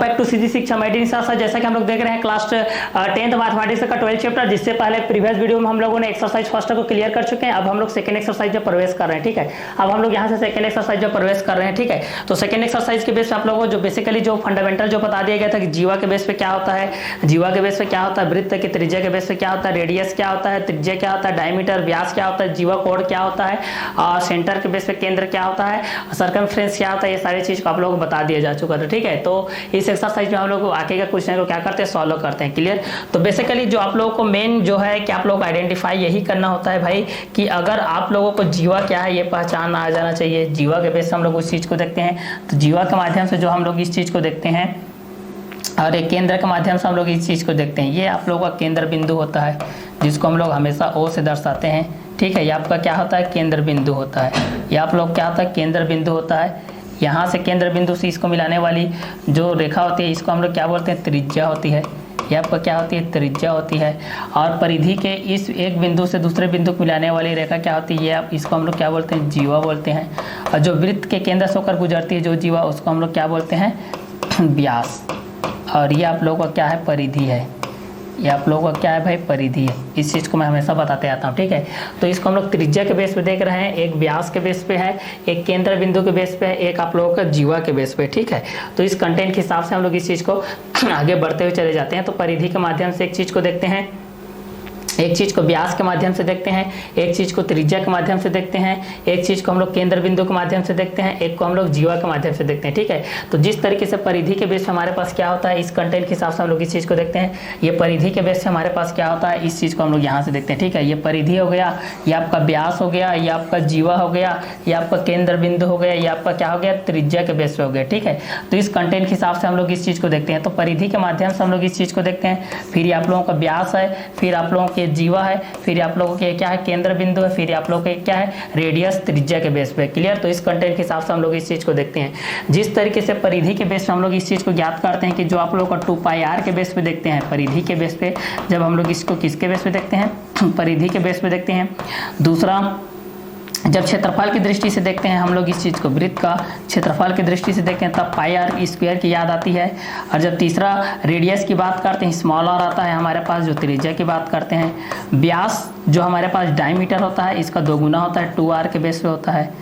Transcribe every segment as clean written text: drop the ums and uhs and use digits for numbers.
Back to सीधी शिक्षा मेडिन साथ जैसा कि हम लोग देख रहे हैं क्लास 10th मैथमेटिक्स का 12 चैप्टर, जिससे पहले प्रीवियस वीडियो में हम लोगों ने एक्सरसाइज फर्स्ट को क्लियर कर चुके हैं। अब हम लोग सेकंड एक्सरसाइज में प्रवेश कर रहे हैं। ठीक है, अब हम लोग यहाँ से सेकंड एक्सरसाइज में प्रवेश कर रहे हैं। ठीक है, तो सेकंड एक्सरसाइज के बेस पे आप लोगों को जो बेसिकली जो फंडामेंटल जो बता दिया गया था कि जीवा के बेस पे क्या होता है, जीवा के बेस पे क्या होता है, वृत्त की त्रिज्या के बेस पे क्या होता है, रेडियस क्या होता है, त्रिज्या क्या होता है, डायमीटर व्यास क्या होता है, जीवा कोण क्या होता है, और सेंटर के बेस पे केंद्र क्या होता है, सर्कमफ्रेंस क्या होता है, ये सारी चीज को आप लोगों को बता दिया जा चुका था। ठीक है, तो इस एक्सरसाइज में हम लोग आगे का क्वेश्चन को क्या करते हैं, सॉल्व करते हैं। क्लियर। तो बेसिकली जो आप लोगों को मेन जो है कि आप लोग आइडेंटिफाई यही करना होता है भाई कि अगर आप लोगों को जीवा क्या है ये पहचान आ जाना चाहिए। जीवा के बेस से हम लोग उस चीज को देखते हैं, तो जीवा के माध्यम से जो हम लोग इस चीज को देखते हैं और एक केंद्र के माध्यम से हम लोग इस चीज को देखते हैं। ये आप लोगों का केंद्र बिंदु होता है जिसको हम लोग हमेशा ओ से दर्शाते हैं। ठीक है, ये आपका क्या होता है, केंद्र बिंदु होता है। ये आप लोग क्या होता है, केंद्र बिंदु होता है। यहाँ से केंद्र बिंदु से इसको मिलाने वाली जो रेखा होती है इसको हम लोग क्या बोलते हैं, त्रिज्या होती है। ये आपका क्या होती है, त्रिज्या होती है। और परिधि के इस एक बिंदु से दूसरे बिंदु को मिलाने वाली रेखा क्या होती है, ये इसको हम लोग क्या बोलते हैं, जीवा बोलते हैं। और जो वृत्त के केंद्र से होकर गुजरती है जो जीवा, उसको हम लोग क्या बोलते हैं, व्यास। और ये आप लोगों का क्या है, परिधि है। ये आप लोगों का क्या है भाई, परिधि है। इस चीज़ को मैं हमेशा बताते आता हूँ। ठीक है, तो इसको हम लोग त्रिज्या के बेस पे देख रहे हैं, एक व्यास के बेस पे है, एक केंद्र बिंदु के बेस पे है, एक आप लोगों का जीवा के बेस पे। ठीक है, तो इस कंटेंट के हिसाब से हम लोग इस चीज़ को आगे बढ़ते हुए चले जाते हैं। तो परिधि के माध्यम से एक चीज़ को देखते हैं, एक चीज को व्यास के माध्यम से देखते हैं, एक चीज को त्रिज्या के माध्यम से देखते हैं, एक चीज को हम लोग केंद्र बिंदु के माध्यम से देखते हैं, एक को हम लोग जीवा के माध्यम से देखते हैं। ठीक है, तो जिस तरीके से परिधि के बेस पे हमारे पास क्या होता है, इस कंटेंट के हिसाब से हम लोग इस चीज को देखते हैं। ये परिधि के बेस से हमारे पास क्या होता है, इस चीज को हम लोग यहाँ से देखते हैं। ठीक है, ये परिधि हो गया, ये आपका व्यास हो गया, ये आपका जीवा हो गया, ये आपका केंद्र बिंदु हो गया, ये आपका क्या हो गया, त्रिज्या के बेस पे हो गया। ठीक है, तो इस कंटेंट के हिसाब से हम लोग इस चीज को देखते हैं। तो परिधि के माध्यम से हम लोग इस चीज को देखते हैं, फिर आप लोगों का व्यास है, फिर आप लोगों के जीवा है, फिर आप लोगों के क्या है, केंद्र बिंदु है, फिर आप लोगों के क्या है, रेडियस, त्रिज्या के बेस पे। क्लियर। तो इस कंटेंट के हिसाब से हम लोग इस चीज को देखते हैं। जिस तरीके से परिधि के बेस पे हम लोग इस चीज को ज्ञात करते हैं कि जो आप लोगों का 2πr के बेस पे देखते हैं, परिधि के बेस पे जब हम लोग इसको किसके बेस पे देखते हैं, परिधि के बेस पे देखते हैं। दूसरा, जब क्षेत्रफल की दृष्टि से देखते हैं हम लोग इस चीज़ को, वृत्त का क्षेत्रफल की दृष्टि से देखते हैं, तब πr स्क्वायर की याद आती है। और जब तीसरा रेडियस की बात करते हैं, स्मॉल r आता है हमारे पास, जो त्रिज्या की बात करते हैं। व्यास जो हमारे पास डायमीटर होता है, इसका 2 गुना होता है, 2r के बेस पे होता है।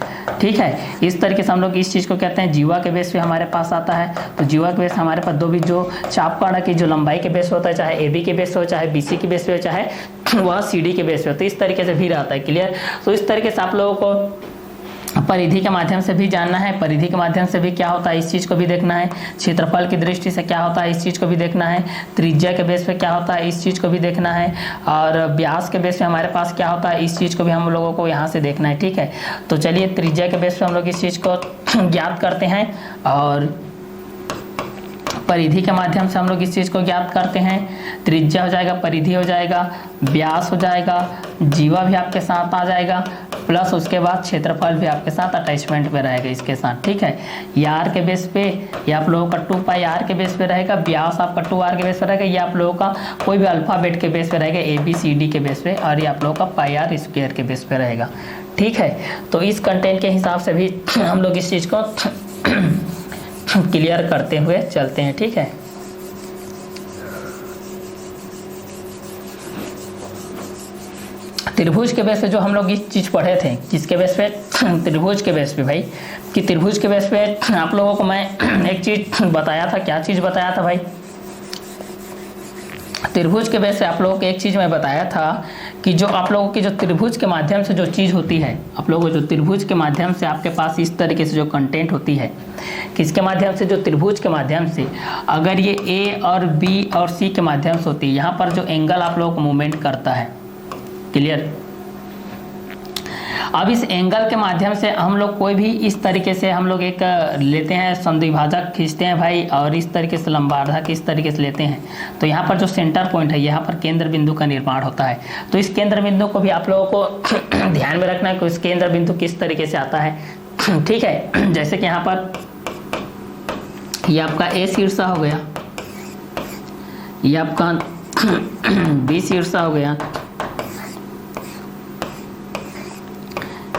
ठीक है, इस तरीके से हम लोग इस चीज़ को कहते हैं, जीवा के बेस पे हमारे पास आता है। तो जीवा के बेस हमारे पास दो भी जो चापकर्ण की जो लंबाई के बेस पे होता है, चाहे AB के बेस पे हो, चाहे BC के बेस पे हो, चाहे वह CD के बेस पे हो, तो इस तरीके से भी रहता है। क्लियर। तो इस तरीके से आप लोगों को परिधि के माध्यम से भी जानना है, परिधि के माध्यम से भी क्या होता है इस चीज को भी देखना है, क्षेत्रफल की दृष्टि से क्या होता है इस चीज को भी देखना है, त्रिज्या के बेस पे क्या होता है इस चीज को भी देखना है, और व्यास के बेस पे हमारे पास क्या होता है इस चीज को भी हम लोगों को यहाँ से देखना है। ठीक है, तो चलिए त्रिज्या के बेस पे हम लोग इस चीज को ज्ञात करते हैं और परिधि के माध्यम से हम लोग इस चीज़ को ज्ञात करते हैं। त्रिज्या हो जाएगा, परिधि हो जाएगा, व्यास हो जाएगा, जीवा भी आपके साथ आ जाएगा, प्लस उसके बाद क्षेत्रफल भी आपके साथ अटैचमेंट पे रहेगा इसके साथ। ठीक है, ये r के बेस पे, ये आप लोगों का 2πr के बेस पे रहेगा, व्यास आपका 2r के बेस पे रहेगा, ये आप लोगों का कोई भी अल्फाबेट के बेस पे रहेगा, ABCD के बेस पे, और ये आप लोगों का πr स्क्वायर के बेस पे रहेगा। ठीक है, तो इस कंटेंट के हिसाब से भी हम लोग इस चीज़ को क्लियर करते हुए चलते हैं। ठीक है, त्रिभुज के बेस पे जो हम लोग इस चीज पढ़े थे, किसके बेस पे, त्रिभुज के बेस पे भाई, कि त्रिभुज के बेस पे आप लोगों को मैं एक चीज बताया था। क्या चीज बताया था भाई, त्रिभुज के बेस पे आप लोगों को एक चीज मैं बताया था कि जो आप लोगों की जो त्रिभुज के माध्यम से जो चीज होती है, आप लोगों को जो त्रिभुज के माध्यम से आपके पास इस तरीके से जो कंटेंट होती है, किसके माध्यम से, जो त्रिभुज के माध्यम से, अगर ये A और B और C के माध्यम से होती है, यहाँ पर जो एंगल आप लोगों को मूवमेंट करता है। क्लियर। अब इस एंगल के माध्यम से हम लोग कोई भी इस तरीके से हम लोग एक लेते हैं, संद्विभाजक खींचते हैं भाई, और इस तरीके से लंबार्धक इस तरीके से लेते हैं। तो यहाँ पर जो सेंटर पॉइंट है, यहाँ पर केंद्र बिंदु का निर्माण होता है। तो इस केंद्र बिंदु को भी आप लोगों को ध्यान में रखना है कि इस केंद्र बिंदु किस तरीके से आता है। ठीक है, जैसे कि यहाँ पर ये आपका A शीर्षा हो गया, ये आपका B शीर्षा हो गया,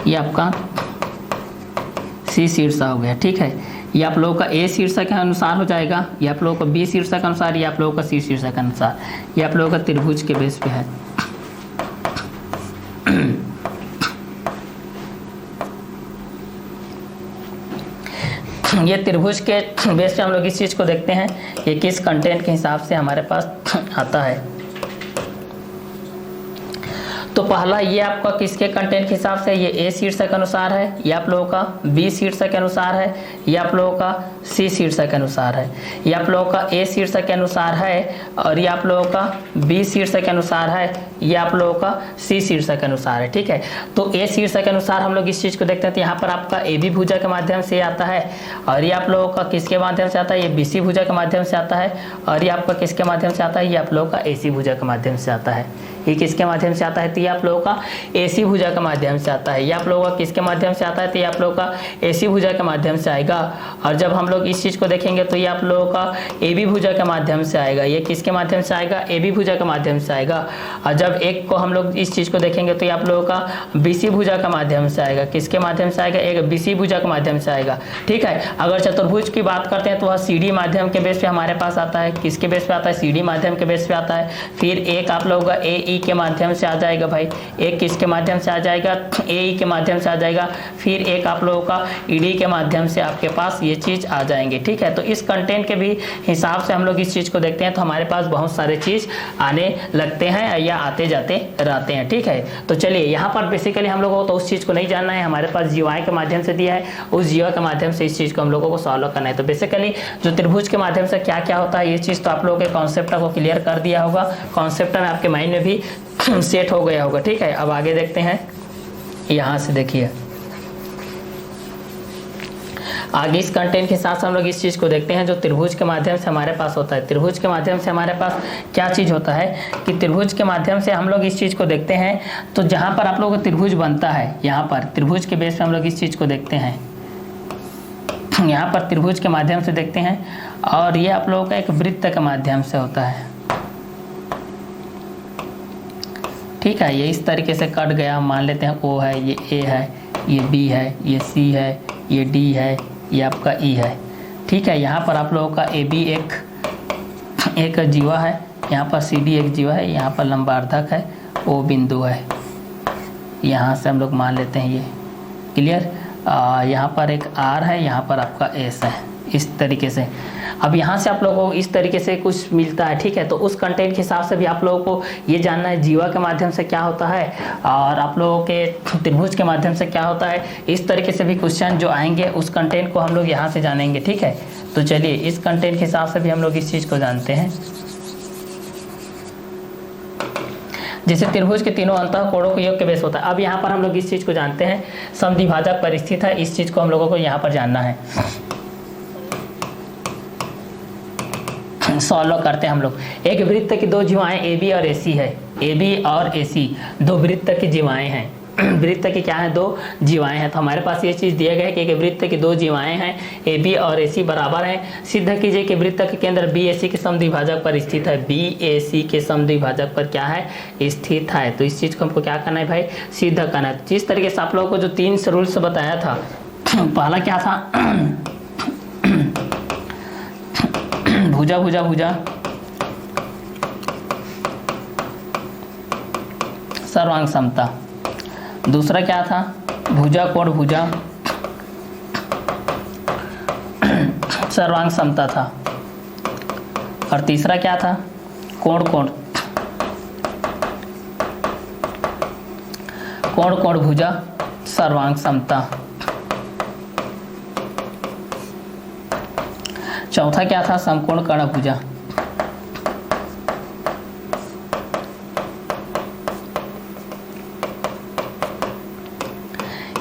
ये आपका C शीर्षा हो गया। ठीक है, ये आप लोगों का ए शीर्षक के अनुसार हो जाएगा, ये आप लोगों का बी शीर्षक के अनुसार, ये आप लोगों का सी शीर्षक के अनुसार, ये आप लोगों का त्रिभुज के बेस पे है। ये त्रिभुज के बेस पे हम लोग इस चीज़ को देखते हैं, ये किस कंटेंट के हिसाब से हमारे पास आता है। तो पहला ये आपका किसके कंटेंट के हिसाब से, ये ए शीर्षक के अनुसार है, ये आप लोगों का बी शीर्षक के अनुसार है, ये आप लोगों का सी शीर्षक के अनुसार है, ये आप लोगों का ए शीर्षक के अनुसार है, और ये आप लोगों का बी शीर्षक के अनुसार है, ये आप लोगों का सी शीर्षक के अनुसार है। ठीक है, तो ए शीर्षक के अनुसार हम लोग इस चीज़ को देखते हैं, तो यहाँ पर आपका ए बी भुजा के माध्यम से आता है, और ये आप लोगों का किसके माध्यम से आता है, ये बी सी भुजा के माध्यम से आता है, और ये आपका किसके माध्यम से आता है, ये आप लोगों का ए सी भुजा के माध्यम से आता है। ये किसके माध्यम से आता है, तो ये आप लोगों का एसी भुजा के माध्यम से आता है। ये आप लोगों का किसके माध्यम से आता है, तो ये आप लोगों का एसी भुजा के माध्यम से आएगा। और जब हम लोग इस चीज़ को देखेंगे तो ये आप लोगों का एबी भुजा के माध्यम से आएगा। ये किसके माध्यम से आएगा, एबी भुजा के माध्यम से आएगा। और जब एक को हम लोग इस चीज़ को देखेंगे तो ये आप लोगों का बीसी भुजा के माध्यम से आएगा। किसके माध्यम से आएगा, एक बीसी भुजा के माध्यम से आएगा। ठीक है, अगर चतुर्भुज की बात करते हैं तो वह सीडी माध्यम के बेस पे हमारे पास आता है। किसके बेस पे आता है, सीडी माध्यम के बेस पे आता है। फिर एक आप लोगों का ए ई के माध्यम से आ जाएगा भाई, एक किसके माध्यम से आ जाएगा, ए ई के माध्यम से आ जाएगा। फिर एक आप लोगों का ईडी के माध्यम से आपके पास ये चीज़ आ जाएंगे। ठीक है, तो इस कंटेंट के भी हिसाब से हम लोग इस चीज़ को देखते हैं तो हमारे पास बहुत सारे चीज़ आने लगते हैं या आते जाते रहते हैं। ठीक है, तो चलिए यहाँ पर बेसिकली हम लोगों को तो उस चीज़ को नहीं जानना है, हमारे पास जीवाएँ के माध्यम से दिया है, उस जीवा के माध्यम से इस चीज़ को हम लोगों को सॉल्व करना है। तो बेसिकली जो त्रिभुज के माध्यम से क्या क्या होता है ये चीज़ तो आप लोगों के कॉन्सेप्ट को क्लियर कर दिया होगा, कॉन्सेप्ट में आपके माइंड में भी सेट हो गया होगा। ठीक है, अब आगे देखते हैं, यहाँ से देखिए आगे इस कंटेंट के साथ हम लोग इस चीज़ को देखते हैं जो त्रिभुज के माध्यम से हमारे पास होता है। त्रिभुज के माध्यम से हमारे पास क्या चीज़ होता है कि त्रिभुज के माध्यम से हम लोग इस चीज़ को देखते हैं, तो जहाँ पर आप लोगों का त्रिभुज बनता है, यहाँ पर त्रिभुज के बेस पे हम लोग इस चीज़ को देखते हैं, यहाँ पर त्रिभुज के माध्यम से देखते हैं, और ये आप लोगों का एक वृत्त के माध्यम से होता है। ठीक है, ये इस तरीके से कट गया, मान लेते हैं ओ है, ये ए है, ये बी है, ये सी है, ये डी है, ये आपका ई है। ठीक है, यहाँ पर आप लोगों का ए बी एक जीवा है, यहाँ पर सी डी एक जीवा है, यहाँ पर लंबार्धक है, ओ बिंदु है, यहाँ से हम लोग मान लेते हैं ये क्लियर। यहाँ पर एक आर है, यहाँ पर आपका एस है, इस तरीके से। अब यहाँ से आप लोगों को इस तरीके से कुछ मिलता है। ठीक है, तो उस कंटेंट के हिसाब से भी आप लोगों को ये जानना है जीवा के माध्यम से क्या होता है और आप लोगों के त्रिभुज के माध्यम से क्या होता है। इस तरीके से भी क्वेश्चन जो आएंगे उस कंटेंट को हम लोग यहाँ से जानेंगे। ठीक है, तो चलिए इस कंटेंट के हिसाब से भी हम लोग इस चीज़ को जानते हैं। जैसे त्रिभुज के तीनों अंतः कोणों को योग के बेस होता है। अब यहाँ पर हम लोग इस चीज़ को जानते हैं, समद्विभाजक पर स्थित है, इस चीज़ को हम लोगों को यहाँ पर जानना है। सॉल्व करते हैं हम लोग। एक वृत्त की दो जीवाएं ए बी और ए सी है, ए बी और ए सी दो वृत्त की जीवाएं हैं। वृत्त की क्या है, दो जीवाएं हैं। तो हमारे पास ये चीज़ दिया गया है कि एक वृत्त की दो जीवाएं हैं, ए बी और ए सी बराबर हैं। सिद्ध कीजिए कि वृत्त के केंद्र बी ए सी के समद्विभाजक पर स्थित है। बी ए सी के समद्विभाजक पर क्या है, स्थित है। तो इस चीज़ को हमको क्या करना है भाई, सिद्ध करना है। जिस तरीके से आप लोगों को जो 3 रूल्स बताया था, पहला क्या था, भुजा भुजा भुजा, सर्वांग समता। दूसरा क्या था, भुजा कोण भुजा, सर्वांग समता था। और तीसरा क्या था, कोण कोण, कोण कोण भुजा, सर्वांग समता। चौथा क्या था, समकोण कर्ण भुजा।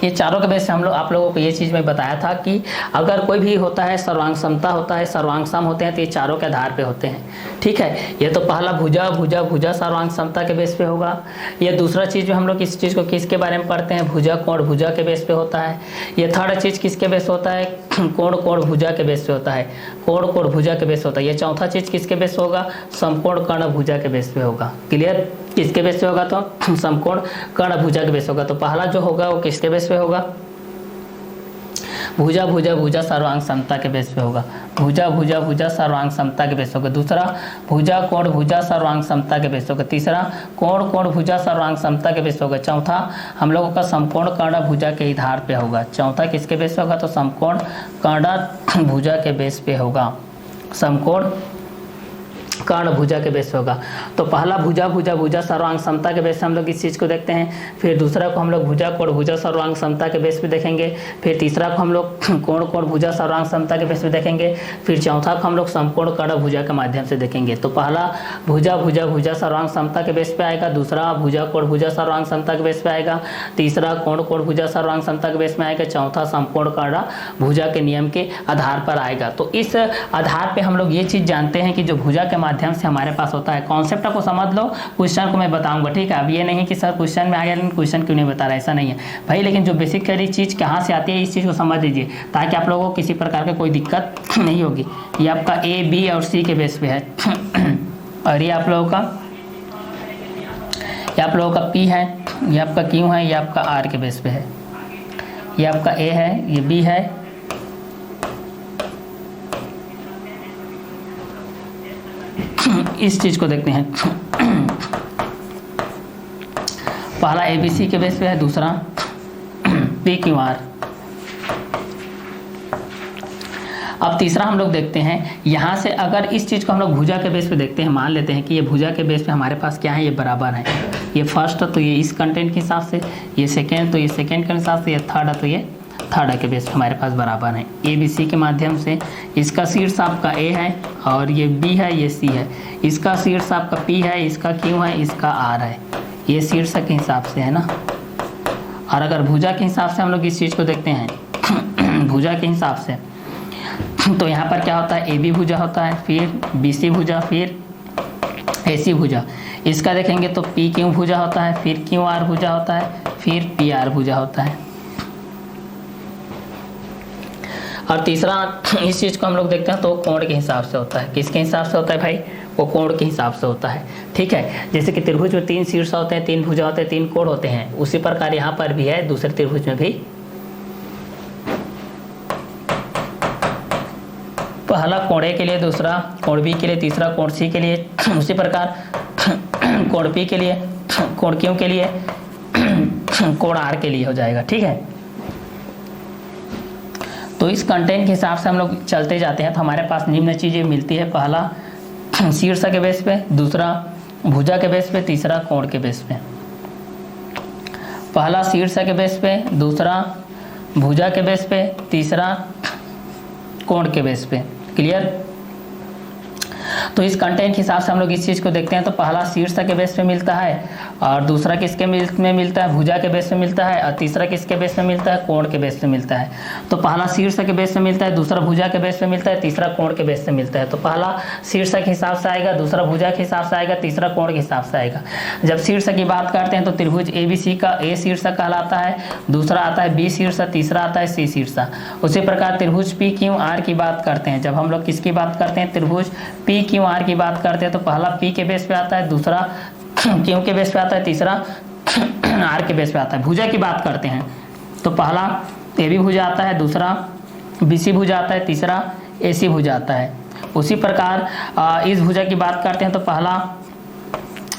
ये चारों के बेस से हम लोग आप लोगों को ये चीज़ में बताया था कि अगर कोई भी होता है, सर्वांग समता होता है, सर्वांग सम होते हैं, तो ये चारों के आधार पे होते हैं। ठीक है, ये तो पहला भुजा भुजा भुजा सर्वांग समता के बेस पे होगा। ये दूसरा चीज़ जो हम लोग इस चीज़ को किसके बारे में पढ़ते हैं, भुजा कोण भुजा के बेस पे होता है। ये थर्ड चीज़ किसके बेस होता है, कोण कोण भुजा के बेस पे होता है, कोण कोण भुजा के बेस होता है। ये चौथा चीज़ किसके बेस होगा, समकोण कर्ण भुजा के बेस पे होगा। क्लियर, किसके बेस पे होगा, तो समकोण कर्ण भुजा के बेस होगा। तो पहला जो होगा वो किसके बेस पे होगा, भुजा भुजा भुजा सर्वांग समता के बेस पे होगा, भुजा भुजा भुजा सर्वांग समता के बेस होगा। दूसरा भुजा कोण भुजा सर्वांग समता के बेस होगा। तीसरा कोण कोण भुजा सर्वांग समता के बेस होगा। चौथा हम लोगों का समकोण कर्ण भुजा के आधार पे होगा। चौथा किसके बेस पे होगा, तो समकोण कर्ण भुजा के बेस पे होगा, समकोण कर्ण भुजा के बेस होगा। तो पहला भुजा भुजा भुजा सर्वांग समता के बेस से हम लोग इस चीज़ को देखते हैं। फिर दूसरा को हम लोग भुजा कोण भुजा सर्वांग समता के बेस पे देखेंगे। फिर तीसरा को हम लोग कोण कोण भुजा सर्वांग समता के बेस पे देखेंगे। फिर चौथा को हम लोग समकोण कर्ण भुजा के माध्यम से देखेंगे। तो पहला भुजा भुजा भुजा सर्वांग समता के बेस पे आएगा, दूसरा भुजा कोण भुजा सर्वांग समता के बेस पे आएगा, तीसरा कोण कोण भुजा सर्वांग समता के बेस में आएगा, चौथा समकोण कर्ण भुजा के नियम के आधार पर आएगा। तो इस आधार पर हम लोग ये चीज़ जानते हैं कि जो भुजा के माध्यम से हमारे पास होता है, कॉन्सेप्ट को समझ लो, क्वेश्चन को मैं बताऊंगा, ठीक है। अब ये नहीं कि सर क्वेश्चन में आ गया लेकिन क्वेश्चन क्यों नहीं बता रहा, ऐसा नहीं है भाई। लेकिन जो बेसिकली चीज़ कहाँ से आती है इस चीज़ को समझ लीजिए, ताकि आप लोगों को किसी प्रकार की कोई दिक्कत नहीं होगी। ये आपका ए बी और सी के बेस पे है और ये आप लोगों का पी है, ये आपका क्यू है, ये आपका आर के बेस पे है। ये आपका ए है, ये बी है, इस चीज को देखते हैं। पहला एबीसी के बेस पे है, दूसरा पी क्यू आर। अब तीसरा हम लोग देखते हैं, यहाँ से अगर इस चीज को हम लोग भुजा के बेस पे देखते हैं, मान लेते हैं कि ये भुजा के बेस पे हमारे पास क्या है, ये बराबर है। ये फर्स्ट तो ये इस कंटेंट के हिसाब से, ये सेकेंड तो ये सेकेंड के हिसाब से, ये थर्ड है तो ये थर्ड के बेस पे हमारे पास बराबर है। ए बी सी के माध्यम से इसका शीर्ष आपका ए है और ये बी है, ये सी है। इसका शीर्ष आपका पी है, इसका क्यू है, इसका आर है। ये शीर्ष के हिसाब से है ना। और अगर भुजा के हिसाब से हम लोग इस चीज़ को देखते हैं भुजा के हिसाब से, तो यहाँ पर क्या होता है, ए बी भुजा होता है, फिर बी सी भुजा, फिर ए सी भुजा। इसका देखेंगे तो पी क्यू भुजा होता है, फिर क्यू आर भुजा होता है, फिर पी आर भुजा होता है। और तीसरा इस चीज़ को हम लोग देखते हैं तो कोण के हिसाब से होता है। किसके हिसाब से होता है भाई, वो कोण के हिसाब से होता है, ठीक है। जैसे कि त्रिभुज में 3 शीर्ष होते हैं, 3 भुजा होते हैं, 3 कोण होते हैं, उसी प्रकार यहाँ पर भी है, दूसरे त्रिभुज में भी। पहला कोण ए के लिए, दूसरा कोण बी के लिए, तीसरा कोण सी के लिए, उसी प्रकार कोण पी के लिए, कोण क्यू के लिए, कोण आर के लिए हो जाएगा, ठीक है। तो इस कंटेंट के हिसाब से हम लोग चलते जाते हैं तो हमारे पास निम्न चीज़ें मिलती है। पहला शीर्ष के बेस पे, दूसरा भुजा के बेस पे, तीसरा कोण के बेस पे। पहला शीर्ष के बेस पे, दूसरा भुजा के बेस पे, तीसरा कोण के बेस पे। क्लियर। तो इस कंटेंट के हिसाब से हम लोग इस चीज़ को देखते हैं तो पहला शीर्ष के बेस पे मिलता है और दूसरा किसके में मिलता है, भुजा के बेस पे मिलता है, और तीसरा किसके बेस पे मिलता है, कोण के बेस पे मिलता है। तो पहला शीर्ष के बेस पे मिलता है, दूसरा भुजा के बेस पे मिलता है, तीसरा कोण के बेस पे मिलता है। तो पहला शीर्ष के हिसाब से आएगा, दूसरा भुजा के हिसाब से आएगा, तीसरा कोण के हिसाब से आएगा। जब शीर्ष की बात करते हैं तो त्रिभुज ए बी सी का ए शीर्ष कहलाता है, दूसरा आता है बी शीर्ष, तीसरा आता है सी शीर्ष। उसी प्रकार त्रिभुज पी क्यू आर की बात करते हैं, जब हम लोग किसकी बात करते हैं, त्रिभुज पी क्यू आर की बात करते हैं तो पहला पी के बेस पे आता है, दूसरा क्यू के बेस पे आता है, तीसरा आर के बेस पे आता है। भुजा की बात करते हैं तो पहला ए बी भुजा आता है, दूसरा बी सी भुजा आता है, तीसरा ए सी भुजा आता है। उसी प्रकार इस भुजा की बात करते हैं तो पहला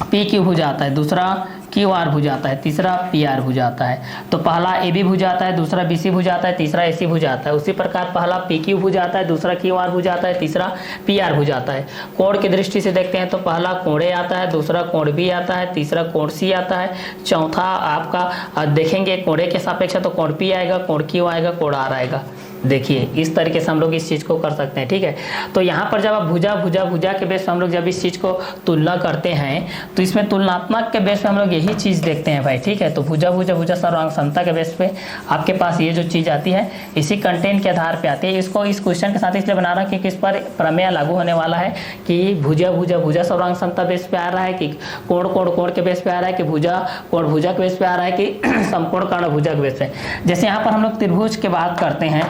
पी क्यू भुजा आता है, दूसरा क्यू आर भुजा आता है, तीसरा पी आर भुजा आता है। तो पहला ए बी भुजा आता है, दूसरा बी सी भुजा आता है, तीसरा ए सी भुजा आता है। उसी प्रकार पहला पी क्यू भुजा आता है, दूसरा क्यू आर भुजा आता है, तीसरा पी आर भुजा आता है। कोण की दृष्टि से देखते हैं तो पहला कोण ए आता है, दूसरा कोण बी आता है, तीसरा कोण सी आता है, चौथा आपका देखेंगे कोण ए के सापेक्ष तो कोण पी आएगा, कोण क्यू आएगा, कोण आर आएगा। देखिए इस तरीके से हम लोग इस चीज़ को कर सकते हैं, ठीक है। तो यहाँ पर जब आप भुजा के बेस पे हम लोग जब इस चीज़ को तुलना करते हैं तो इसमें तुलनात्मक के बेस पे हम लोग यही चीज़ देखते हैं भाई, ठीक है। तो भुजा सर्वांग समता के बेस पे आपके पास ये जो चीज़ आती है इसी कंटेंट के आधार पे आती है। इसको इस क्वेश्चन के साथ इसलिए बना रहा कि किस पर प्रमेय लागू होने वाला है कि भुजा सर्वांग समता बेस पे आ रहा है, कि कोण के बेस पे आ रहा है, कि भुजा के बेस पे आ रहा है, कि समकोण कर्ण भुजा के बेस पे। जैसे यहाँ पर हम लोग त्रिभुज की बात करते हैं,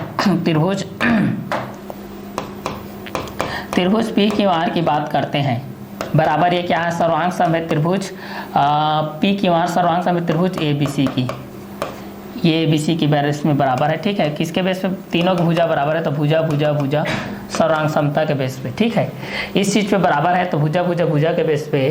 त्रिभुज पी क्यू आर की बात करते हैं, बराबर ये क्या है, सर्वांग समेत त्रिभुज पी क्यू आर सर्वांग समेत त्रिभुज ए बी सी की। ये ABC की बेस में बराबर है, ठीक है। किसके बेस पे? तीनों की भुजा बराबर है तो भुजा भुजा भुजा सर्वांग समता के बेस पे, ठीक है। इस चीज पे बराबर है तो भुजा भुजा भुजा के बेस पे।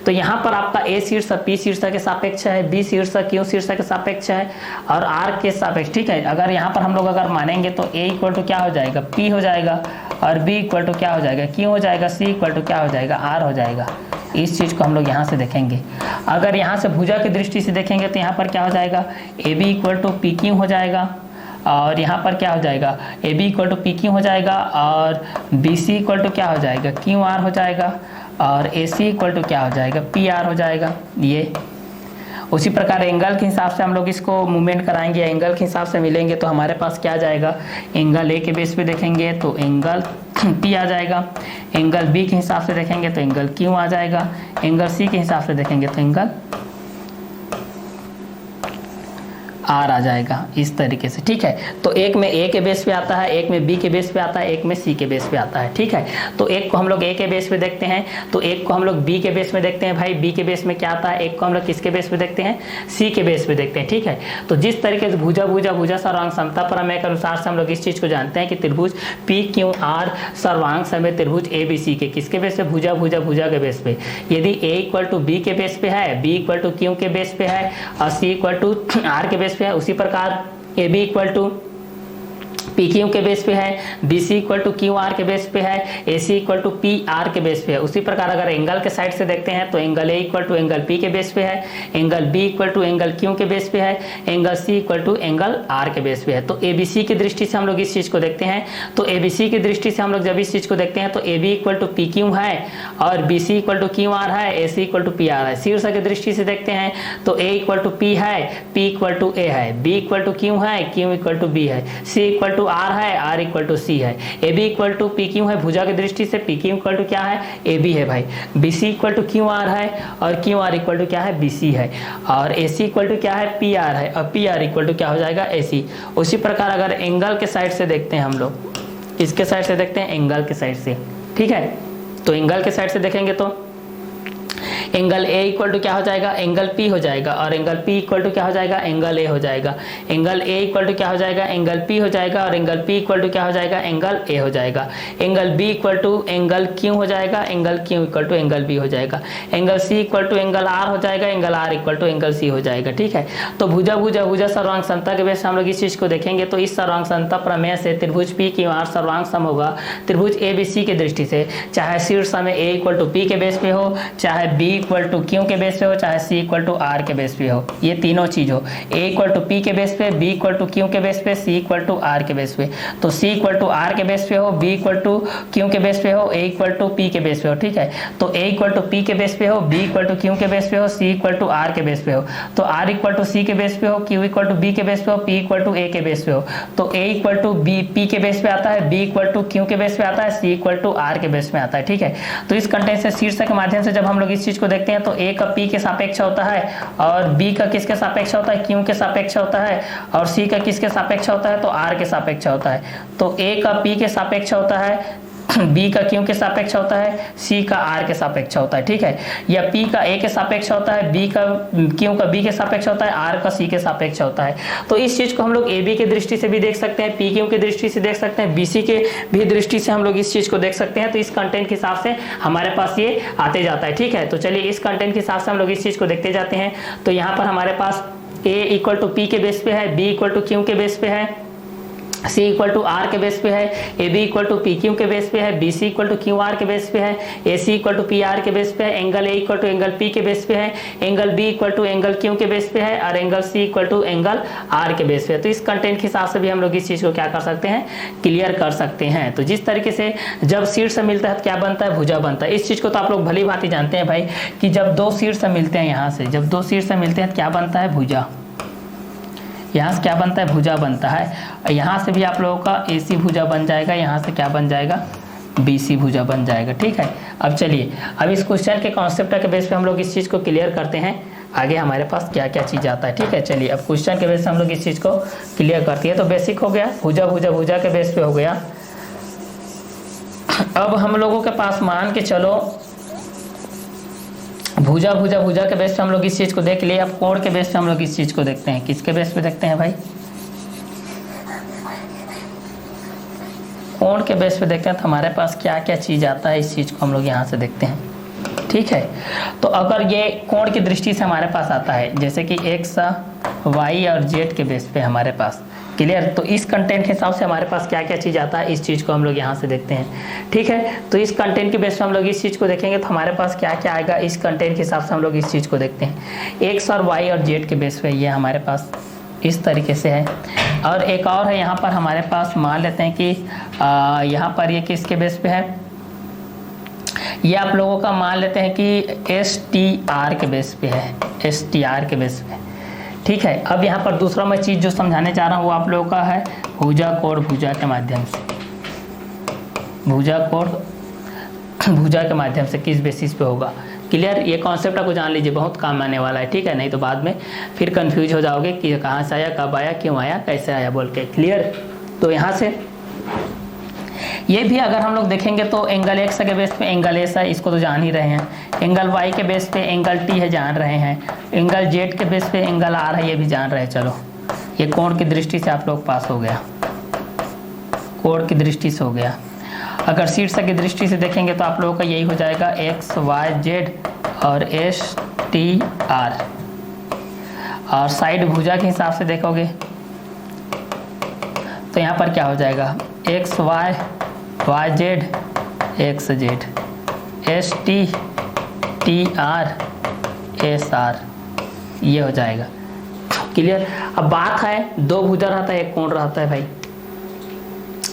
तो यहाँ पर आपका A शीर्षक P शीर्षक के सापेक्ष है, B शीर्षक Q शीर्षक के सापेक्ष है और R के सापेक्ष, ठीक है। अगर यहाँ पर हम लोग अगर मानेंगे तो A इक्वल टू क्या हो जाएगा? P हो जाएगा और B इक्वल टू क्या हो जाएगा? Q हो जाएगा, C इक्वल टू क्या हो जाएगा? R हो जाएगा। इस चीज को हम लोग यहाँ से देखेंगे। अगर यहाँ से भुजा की दृष्टि से देखेंगे तो यहाँ पर क्या हो जाएगा? AB इक्वल टू PQ हो जाएगा और यहाँ पर क्या हो जाएगा? AB इक्वल टू PQ हो जाएगा और BC इक्वल टू क्या हो जाएगा? QR हो जाएगा और AC इक्वल टू क्या हो जाएगा? PR हो जाएगा। ये उसी प्रकार एंगल के हिसाब से हम लोग इसको मूवमेंट कराएंगे, एंगल के हिसाब से मिलेंगे तो हमारे पास क्या आ जाएगा? एंगल A के बेस पे देखेंगे तो एंगल P आ जाएगा, एंगल B के हिसाब से देखेंगे तो एंगल Q आ जाएगा, एंगल C के हिसाब से देखेंगे तो एंगल R आ जाएगा, इस तरीके से, ठीक है। तो एक में A के बेस पे आता है, एक में B के बेस पे आता है, एक में C के बेस पे आता है, ठीक है। तो एक को हम लोग A के बेस पे देखते हैं, तो एक को हम लोग B के बेस में देखते हैं भाई, B के बेस में क्या आता है, एक को हम लोग किसके बेस पे देखते हैं? C के बेस पे देखते हैं, ठीक है। तो जिस तरीके से भुजा भुजा भुजा सर्वांग समता प्रमेय के अनुसार से हम लोग इस चीज को जानते हैं कि त्रिभुज PQR सर्वांग समेत त्रिभुज ABC के किसके बेस पे? भुजा भुजा भुजा के बेस पे। यदि A इक्वल टू B के बेस पे है, B इक्वल टू Q के बेस पे है और C इक्वल टू R के बेस पे है, उसी प्रकार AB इक्वल टू PQ के बेस पे है, BC इक्वल टू QR के बेस पे है, AC इक्वल टू PR के बेस पे है। उसी प्रकार अगर एंगल के साइड से देखते हैं तो angle A equal to angle P के बेस पे है, angle B equal to angle Q के बेस पे है, angle C equal to angle R के बेस पे है। तो ABC की दृष्टि से हम लोग इस चीज को देखते हैं, तो ABC की दृष्टि से हम लोग जब इस चीज को देखते हैं तो AB इक्वल टू PQ है और BC इक्वल टू QR है, AC इक्वल टू PR है। शीर्ष की दृष्टि से देखते हैं तो A इक्वल टू P है, P इक्वल टू A है, B इक्वल टू Q है, Q इक्वल टू B है, C इक्वल टू R है, R इक्वल टू C है, AB इक्वल टू PQ है, भुजा की दृष्टि से PQ इक्वल टू क्या है? AB है भाई, BC इक्वल टू QR है और QR इक्वल टू क्या है? BC है और AC इक्वल टू क्या है? PR है और PR इक्वल टू क्या हो जाएगा? AC। उसी प्रकार अगर एंगल के साइड से देखते हैं हम लोग, इसके साइड से देखते हैं एंगल के साइड से, ठीक है। तो एंगल के साइड से देखेंगे तो एंगल A इक्वल टू क्या हो जाएगा? एंगल P हो जाएगा और एंगल P इक्वल टू क्या हो जाएगा? एंगल A हो जाएगा। एंगल A इक्वल टू क्या हो जाएगा? एंगल P हो जाएगा और एंगल P इक्वल टू क्या हो जाएगा? एंगल A हो जाएगा। Angle B equal to angle Q हो जाएगा, angle Q equal to angle B हो जाएगा। Angle C equal to angle R हो जाएगा, angle R equal to angle C हो जाएगा, ठीक है। तो भुजा भुजा भुजा सर्वांग समता के बेस से हम लोग इस चीज को देखेंगे तो इस सर्वांग समता प्रमेय से त्रिभुज PQR सर्वांग सम होगा त्रिभुज ABC की दृष्टि से, चाहे शीर्ष में A इक्वल टू P के बेस पे हो, चाहे B इक्वल टू Q के बेस पे हो, चाहे C इक्वल टू R के बेस पे हो, ये तीनों चीज हो। A इक्वल टू P के बेस पे, B इक्वल टू Q के बेस पे, C इक्वल टू R के बेस पे। तो C इक्वल टू R के बेस पे हो, B इक्वल टू Q के बेस पे हो, A इक्वल टू P के बेस पे हो, ठीक है। तो A इक्वल टू P के बेस पे हो, B इक्वल टू Q के बेस पे हो, C इक्वल टू R के बेस पे हो। तो R इक्वल टू C के बेस पे हो, Q इक्वल टू B के बेस पे हो, P इक्वल टू A के बेस पे हो। तो A इक्वल टू P के बेस पे आता है, B इक्वल टू Q के बेस पे आता है, C इक्वल टू R के बेस में आता है, ठीक है। तो इस कंटेंट से शीर्षक के माध्यम से जब हम लोग इस चीज को देखते हैं तो A का P के सापेक्ष होता है और B का किसके सापेक्ष होता है? Q के सापेक्ष होता है और C का किसके सापेक्ष होता है? तो R के सापेक्ष होता है। तो A का P के सापेक्ष होता है, B का Q के सापेक्ष होता है, C का R के सापेक्ष होता है, ठीक है। या P का A के सापेक्ष होता है, B का Q का B के सापेक्ष होता है, R का C के सापेक्ष होता है। तो इस चीज को हम लोग AB की दृष्टि से भी देख सकते हैं, PQ की दृष्टि से देख सकते हैं, BC के भी दृष्टि से हम लोग इस चीज को देख सकते हैं। तो इस कंटेंट के हिसाब से हमारे पास ये आते जाता है, ठीक है। तो चलिए इस कंटेंट के हिसाब से हम लोग इस चीज को देखते जाते हैं। तो यहाँ पर हमारे पास A इक्वल टू P के बेस पे है, B इक्वल टू Q के बेस पे है, C इक्वल टू R के बेस पे है, AB इक्वल टू PQ के बेस पे है, BC इक्वल टू QR के बेस पे है, AC इक्वल टू PR के बेस पे है, angle A equal to angle P के बेस पे है, angle B equal to angle Q के बेस पे है और angle C equal to angle R के बेस पे है। तो इस कंटेंट के हिसाब से भी हम लोग इस चीज को क्या कर सकते हैं? क्लियर कर सकते हैं। तो जिस तरीके से जब शीर्ष मिलता है तो क्या बनता है? भुजा बनता है। इस चीज को तो आप लोग भली भांति जानते हैं भाई कि जब दो शीर्ष मिलते हैं, यहाँ से जब दो शीर्ष मिलते हैं तो क्या बनता है? भुजा। यहाँ से क्या बनता है? भुजा बनता है। यहाँ से भी आप लोगों का AC भुजा बन जाएगा, यहाँ से क्या बन जाएगा? BC भुजा बन जाएगा, ठीक है। अब चलिए अब इस क्वेश्चन के कॉन्सेप्ट के बेस पे हम लोग इस चीज़ को क्लियर करते हैं, आगे हमारे पास क्या क्या चीज़ आता है, ठीक है। चलिए अब क्वेश्चन के बेस पे हम लोग इस चीज़ को क्लियर करते हैं। तो बेसिक हो गया, भुजा भुजा भुजा के बेस पे हो गया। अब हम लोगों के पास मान के चलो भुजा भुजा भुजा के बेस पे हम लोग इस चीज़ को देख लिए। अब कोण के बेस पे हम लोग इस चीज़ को देखते हैं। किसके बेस पे देखते हैं भाई? कोण के बेस पे देखते हैं तो हमारे पास क्या क्या चीज़ आता है, इस चीज़ को हम लोग यहाँ से देखते हैं। ठीक है, तो अगर ये कोण की दृष्टि से हमारे पास आता है, जैसे कि एक्स वाई और जेड के बेस पे हमारे पास, क्लियर, तो इस कंटेंट के हिसाब से हमारे पास क्या क्या चीज़ आता है, इस चीज़ को हम लोग यहाँ से देखते हैं। ठीक है, तो इस कंटेंट के बेस पे हम लोग इस चीज़ को देखेंगे तो हमारे पास क्या क्या आएगा, इस कंटेंट के हिसाब से हम लोग इस चीज़ को देखते हैं। एक्स और वाई और जेड के बेस पे ये हमारे पास इस तरीके से है। और एक और है यहाँ पर हमारे पास, मान लेते हैं कि यहाँ पर ये किसके बेस पे है, ये आप लोगों का मान लेते हैं कि एस टी आर के बेस पे है, एस टी आर के बेस पे। ठीक है, अब यहाँ पर दूसरा मैं चीज़ जो समझाने चाह रहा हूँ वो आप लोगों का है भुजा कोण भुजा के माध्यम से। भुजा कोण भुजा के माध्यम से किस बेसिस पे होगा, क्लियर, ये कॉन्सेप्ट आपको जान लीजिए, बहुत काम आने वाला है। ठीक है, नहीं तो बाद में फिर कंफ्यूज हो जाओगे कि कहाँ से आया, कब आया, क्यों आया, कैसे आया बोल के। क्लियर, तो यहाँ से ये भी अगर हम लोग देखेंगे तो एंगल एक्स के बेस पे एंगल एस है, इसको तो जान ही रहे हैं। एंगल वाई के बेस पे एंगल टी है, जान रहे हैं। एंगल जेड के बेस पे एंगल आर है, ये भी जान रहे हैं। चलो, ये कोण की दृष्टि से आप लोग पास हो गया, कोण की दृष्टि से हो गया। अगर शीर्षक की दृष्टि से देखेंगे तो आप लोगों का यही हो जाएगा एक्स वाई जेड और एस टी आर। और साइड भुजा के हिसाब से देखोगे तो यहाँ पर क्या हो जाएगा, X Y Y Z X Z, S T T R S R, ये हो जाएगा। क्लियर, अब बात है दो भुजा रहता है एक कोण रहता है भाई।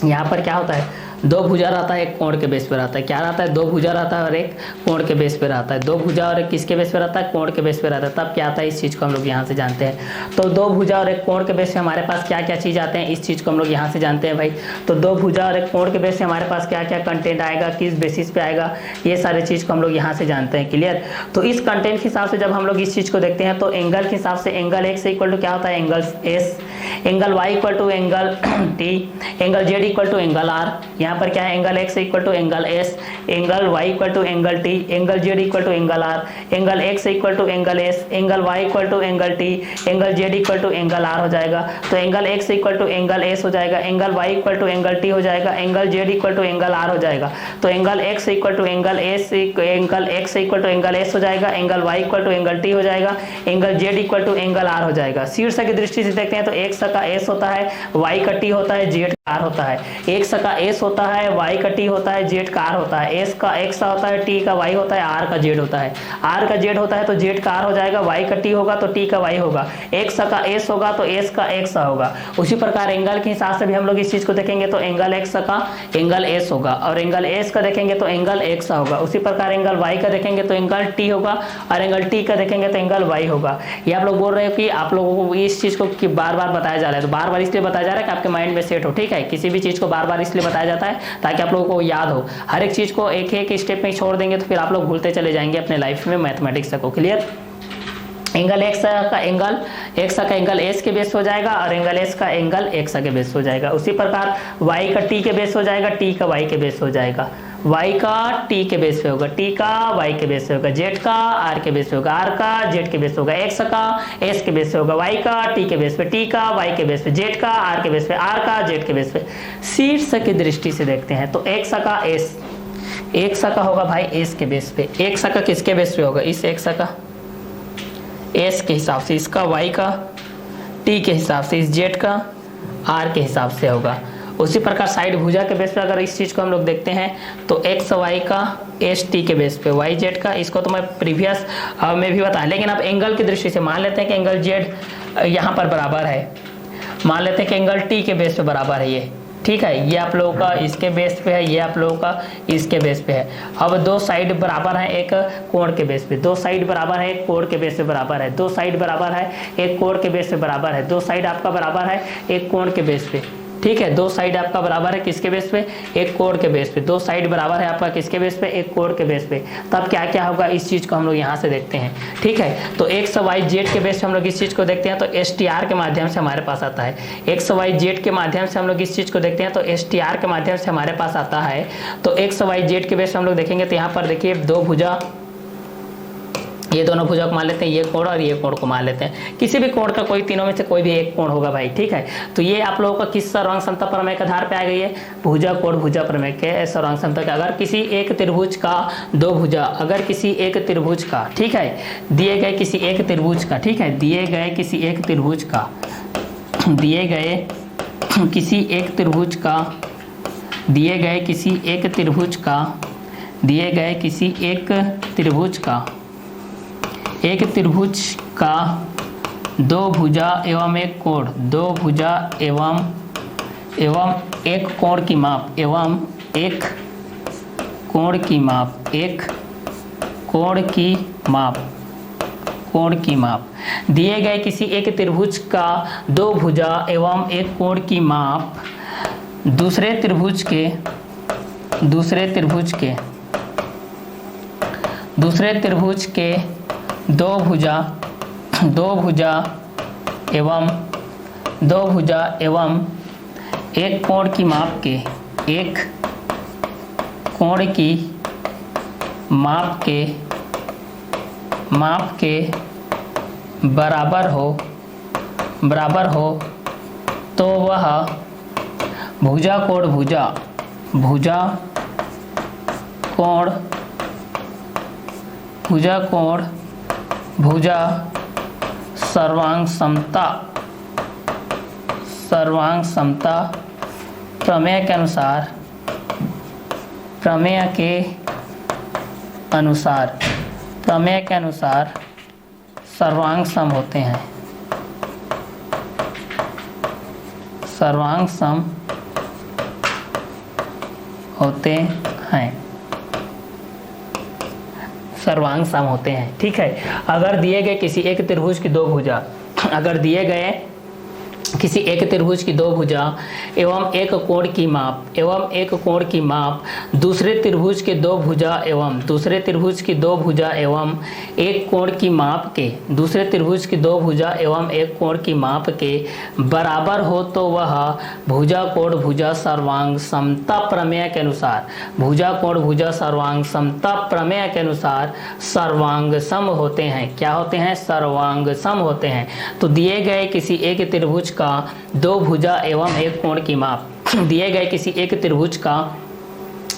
यहाँ पर क्या होता है, दो भुजा रहता है एक कोण के बेस पे रहता है। क्या रहता है, दो भुजा रहता है और एक कोण के बेस पे रहता है। दो भुजा और एक किसके बेस पे रहता है, कोण के बेस पे रहता है। तब क्या आता है, इस चीज़ को हम लोग यहाँ से जानते हैं। तो दो भुजा और एक कोण के बेस पे हमारे पास क्या क्या चीज़ आते हैं, इस चीज़ को हम लोग यहाँ से जानते हैं भाई। तो दो भुजा और एक कोण के बेस पे हमारे पास क्या क्या कंटेंट आएगा, किस बेसिस पे आएगा, ये सारी चीज़ को हम लोग यहाँ से जानते हैं। क्लियर, तो इस कंटेंट के हिसाब से जब हम लोग इस चीज़ को देखते हैं तो एंगल के हिसाब से एंगल एक्स इक्वल टू क्या होता है, angle S, angle Y equal to angle T, angle Z equal to angle R. यहाँ पर क्या है, angle X equal to angle S, angle Y equal to angle T, angle Z equal to angle R, angle X equal to angle S, angle Y equal to angle T, angle Z equal to angle R हो जाएगा। तो angle X equal to angle S हो जाएगा, angle Y equal to angle T हो जाएगा, angle Z equal to angle R हो जाएगा। तो angle X equal to angle S, angle X equal to angle S हो जाएगा, angle Y equal to angle T हो जाएगा, angle Z equal to angle R हो जाएगा। शीर्ष की दृष्टि से देखते हैं तो एक्स का एस होता है, वाई का टी होता है, जेड का आर होता है। एक्स का एस होता है, वाई का टी होता है, जेड का आर होता है। एस का एक्स होता है, टी का वाई होता है, आर का जेड होता है। आर का जेड होता है तो जेड का आर हो जाएगा, वाई का टी होगा तो टी का वाई होगा, एक्स का एस होगा तो एस का एक्स होगा। उसी प्रकार एंगल के हिसाब से भी हम लोग इस चीज को देखेंगे तो एंगल एक्स का एंगल एस होगा और एंगल एस का देखेंगे तो एंगल एक्स होगा। उसी प्रकार एंगल वाई का देखेंगे तो एंगल टी होगा और एंगल टी का देखेंगे तो एंगल वाई होगा। ये आप लोग बोल रहे हो कि आप लोगों को इस चीज को बार बार बताया जा रहा है, तो बार बार इसलिए बताया जा रहा है कि आपके माइंड में सेट हो। ठीक है, किसी भी चीज को बार बार इसलिए बताया जाता है ताकि आप लोगों को याद हो। हर एक चीज को एक एक स्टेप में छोड़ देंगे तो फिर आप लोग भूलते चले जाएंगे अपने लाइफ में मैथमेटिक्स को। क्लियर, एंगल एक्स का एंगल एस के बेस हो जाएगा और एंगल एस का एंगल एक्स के बेस हो जाएगा। उसी प्रकार वाई का टी के बेस हो जाएगा, टी का वाई के बेस हो जाएगा, वाई का टी के बेस पे होगा, टी का वाई के बेस पे होगा, जेड का आर के बेस पे होगा, आर का जेड के बेस होगा, एक्स का एस के बेस पे होगा, वाई का टी के बेस पे, टी का वाई के बेस पे, जेड का आर के बेस पे, आर का जेड के बेस पे। शीर्ष की दृष्टि से देखते हैं तो एक्स का एस, एक्स का होगा भाई एस के बेस पे। एक्स का किसके बेस पे होगा, इस एक्स का एस के हिसाब से, इसका वाई का टी के हिसाब से, इस जेड का आर के हिसाब से होगा। उसी प्रकार साइड भुजा के बेस पे अगर इस चीज को हम लोग देखते हैं तो एक्स वाई का एस टी के बेस पे, वाई जेड का, इसको तो मैं प्रीवियस में भी बताया, लेकिन अब एंगल की दृष्टि से मान लेते हैं कि एंगल जेड यहाँ पर बराबर है, मान लेते हैं कि एंगल टी के बेस पे बराबर है ये। ठीक है, ये आप लोगों का इसके बेस पे है, ये आप लोगों का इसके बेस पे है। अब दो साइड बराबर है एक कोण के बेस पे, दो साइड बराबर है एक कोण के बेस पे बराबर है, दो साइड बराबर है एक कोण के बेस पे बराबर है, दो साइड आपका बराबर है एक कोण के बेस पे। ठीक है, दो साइड आपका बराबर है किसके बेस पे, एक कोण के बेस पे। दो साइड बराबर है आपका किसके बेस पे, एक कोण के बेस पे। तब क्या क्या होगा, इस चीज को हम लोग यहाँ से देखते हैं। ठीक है, तो एक्स वाई जेड के बेस पे हम लोग इस चीज को देखते हैं तो एस टी आर के माध्यम से हमारे पास आता है। एक्स वाई जेड के माध्यम से हम लोग इस चीज को देखते हैं तो एस टी आर के माध्यम से हमारे पास आता है। तो एक्स वाई जेड के बेस पे हम लोग देखेंगे तो यहाँ पर देखिए दो भुजा ये दोनों भुजा को मान लेते हैं, ये कोण और ये कोण को मान लेते हैं। किसी भी कोण का कोई तीनों में से कोई भी एक कोण होगा भाई, ठीक है। तो ये आप लोगों का किस सर्वांग समता प्रमेय के आधार पे आ गई है, भुजा कोण भुजा प्रमेय के सर्वांग समता के। अगर किसी एक त्रिभुज का दो भुजा, अगर किसी एक त्रिभुज का, ठीक है, दिए गए किसी एक त्रिभुज का, ठीक है, दिए गए किसी एक त्रिभुज का, दिए गए किसी एक त्रिभुज का, दिए गए किसी एक त्रिभुज का, दिए गए किसी एक त्रिभुज का, एक त्रिभुज का दो भुजा एवं एक कोण, दो भुजा एवं एक कोण की माप, एवं एक कोण की माप, एक कोण की माप, कोण की माप, दिए गए किसी एक त्रिभुज का दो भुजा एवं एक कोण की माप दूसरे त्रिभुज के दो भुजा एवं एक कोण की माप के, एक कोण की माप के बराबर हो तो वह भुजा कोण भुजा सर्वांग समता प्रमेय के अनुसार सर्वांग सम होते हैं, सर्वांग सम होते हैं, ठीक है। अगर दिए गए किसी एक त्रिभुज की दो भुजा, अगर दिए गए किसी एक त्रिभुज की दो भुजा एवं एक कोण की माप दूसरे त्रिभुज के दो भुजा एवं एक कोण की माप के, दूसरे त्रिभुज की दो भुजा एवं एक कोण की माप के बराबर हो तो वह भुजा कोण भुजा सर्वांग समता प्रमेय के अनुसार, भुजा कोण भुजा सर्वांग समता प्रमेय के अनुसार सर्वांग सम होते हैं। क्या होते हैं? सर्वांग सम होते हैं। तो दिए गए किसी एक त्रिभुज का दो भुजा एवं एक कोण की माप, दिए गए किसी एक त्रिभुज का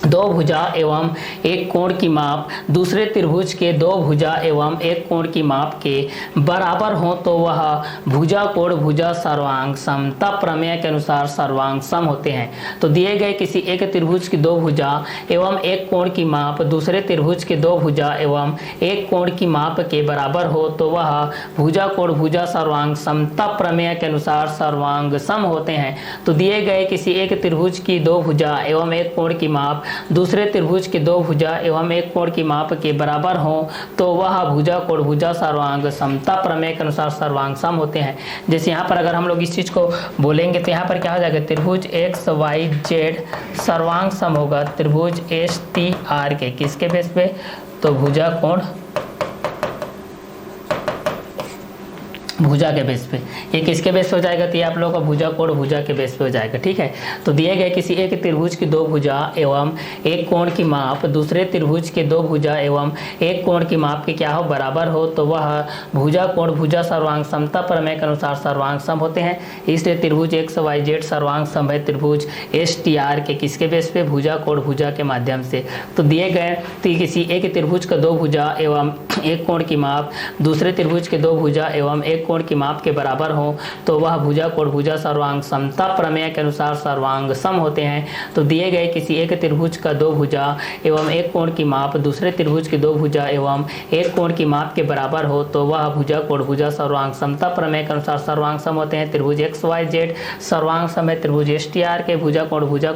दो भुजा एवं एक कोण की माप दूसरे त्रिभुज के दो भुजा एवं एक कोण की माप के बराबर हो तो वह भुजा कोण भुजा सर्वांग समता प्रमेय के अनुसार सर्वांग सम होते हैं। तो दिए गए किसी एक त्रिभुज की दो भुजा एवं एक कोण की माप दूसरे त्रिभुज के दो भुजा एवं एक कोण की माप के बराबर हो तो वह भुजा कोण भुजा सर्वांग समता प्रमेय के अनुसार सर्वांग सम होते हैं। तो दिए गए किसी एक त्रिभुज की दो भुजा एवं एक कोण की माप दूसरे त्रिभुज के दो भुजा एवं एक कोण की माप के बराबर हो तो वह भुजा कोण भुजा सर्वांग समता प्रमेय के अनुसार सर्वांग सम होते हैं। जैसे यहाँ पर अगर हम लोग इस चीज को बोलेंगे तो यहाँ पर क्या हो जाएगा, त्रिभुज एक्स वाई जेड सर्वांग सम होगा त्रिभुज एस टी आर के, किसके बेस पे? तो भुजा कोण भुजा के बेस पे। ये किसके बेस पे हो जाएगा? तो ये आप लोगों का भुजा कोण भुजा के बेस पे हो जाएगा, ठीक है। तो दिए गए किसी एक त्रिभुज की दो भुजा एवं एक कोण की माप दूसरे त्रिभुज के दो भुजा एवं एक कोण की माप के क्या हो? बराबर हो तो वह भुजा कोण भुजा सर्वांग समता प्रमेय के अनुसार सर्वांग सम होते हैं। इसलिए त्रिभुज एक्स वाई जेड सर्वांग सम है त्रिभुज एस टी आर के, किसके बेस पे? भुजा कोण भुजा के माध्यम से। तो दिए गए किसी एक त्रिभुज का दो भुजा एवं एक कोण की माप दूसरे त्रिभुज के दो भुजा एवं एक कोण की माप के बराबर हो तो वह भुजा कोण भुजा सर्वांग समता प्रमेय के अनुसार सर्वांग सम होते हैं। तो दिए गए किसी एक त्रिभुज का दो भुजा एवं एक कोण की माप दूसरे त्रिभुज के दो भुजा एवं एक कोण की माप के बराबर हो तो वह भुजा कोण भुजा सर्वांग समता प्रमेय के अनुसार सर्वांग सम होते हैं। त्रिभुज एक्स वाई जेड सर्वांग सम है त्रिभुज एस टी आर के, भुजा कोण भुजा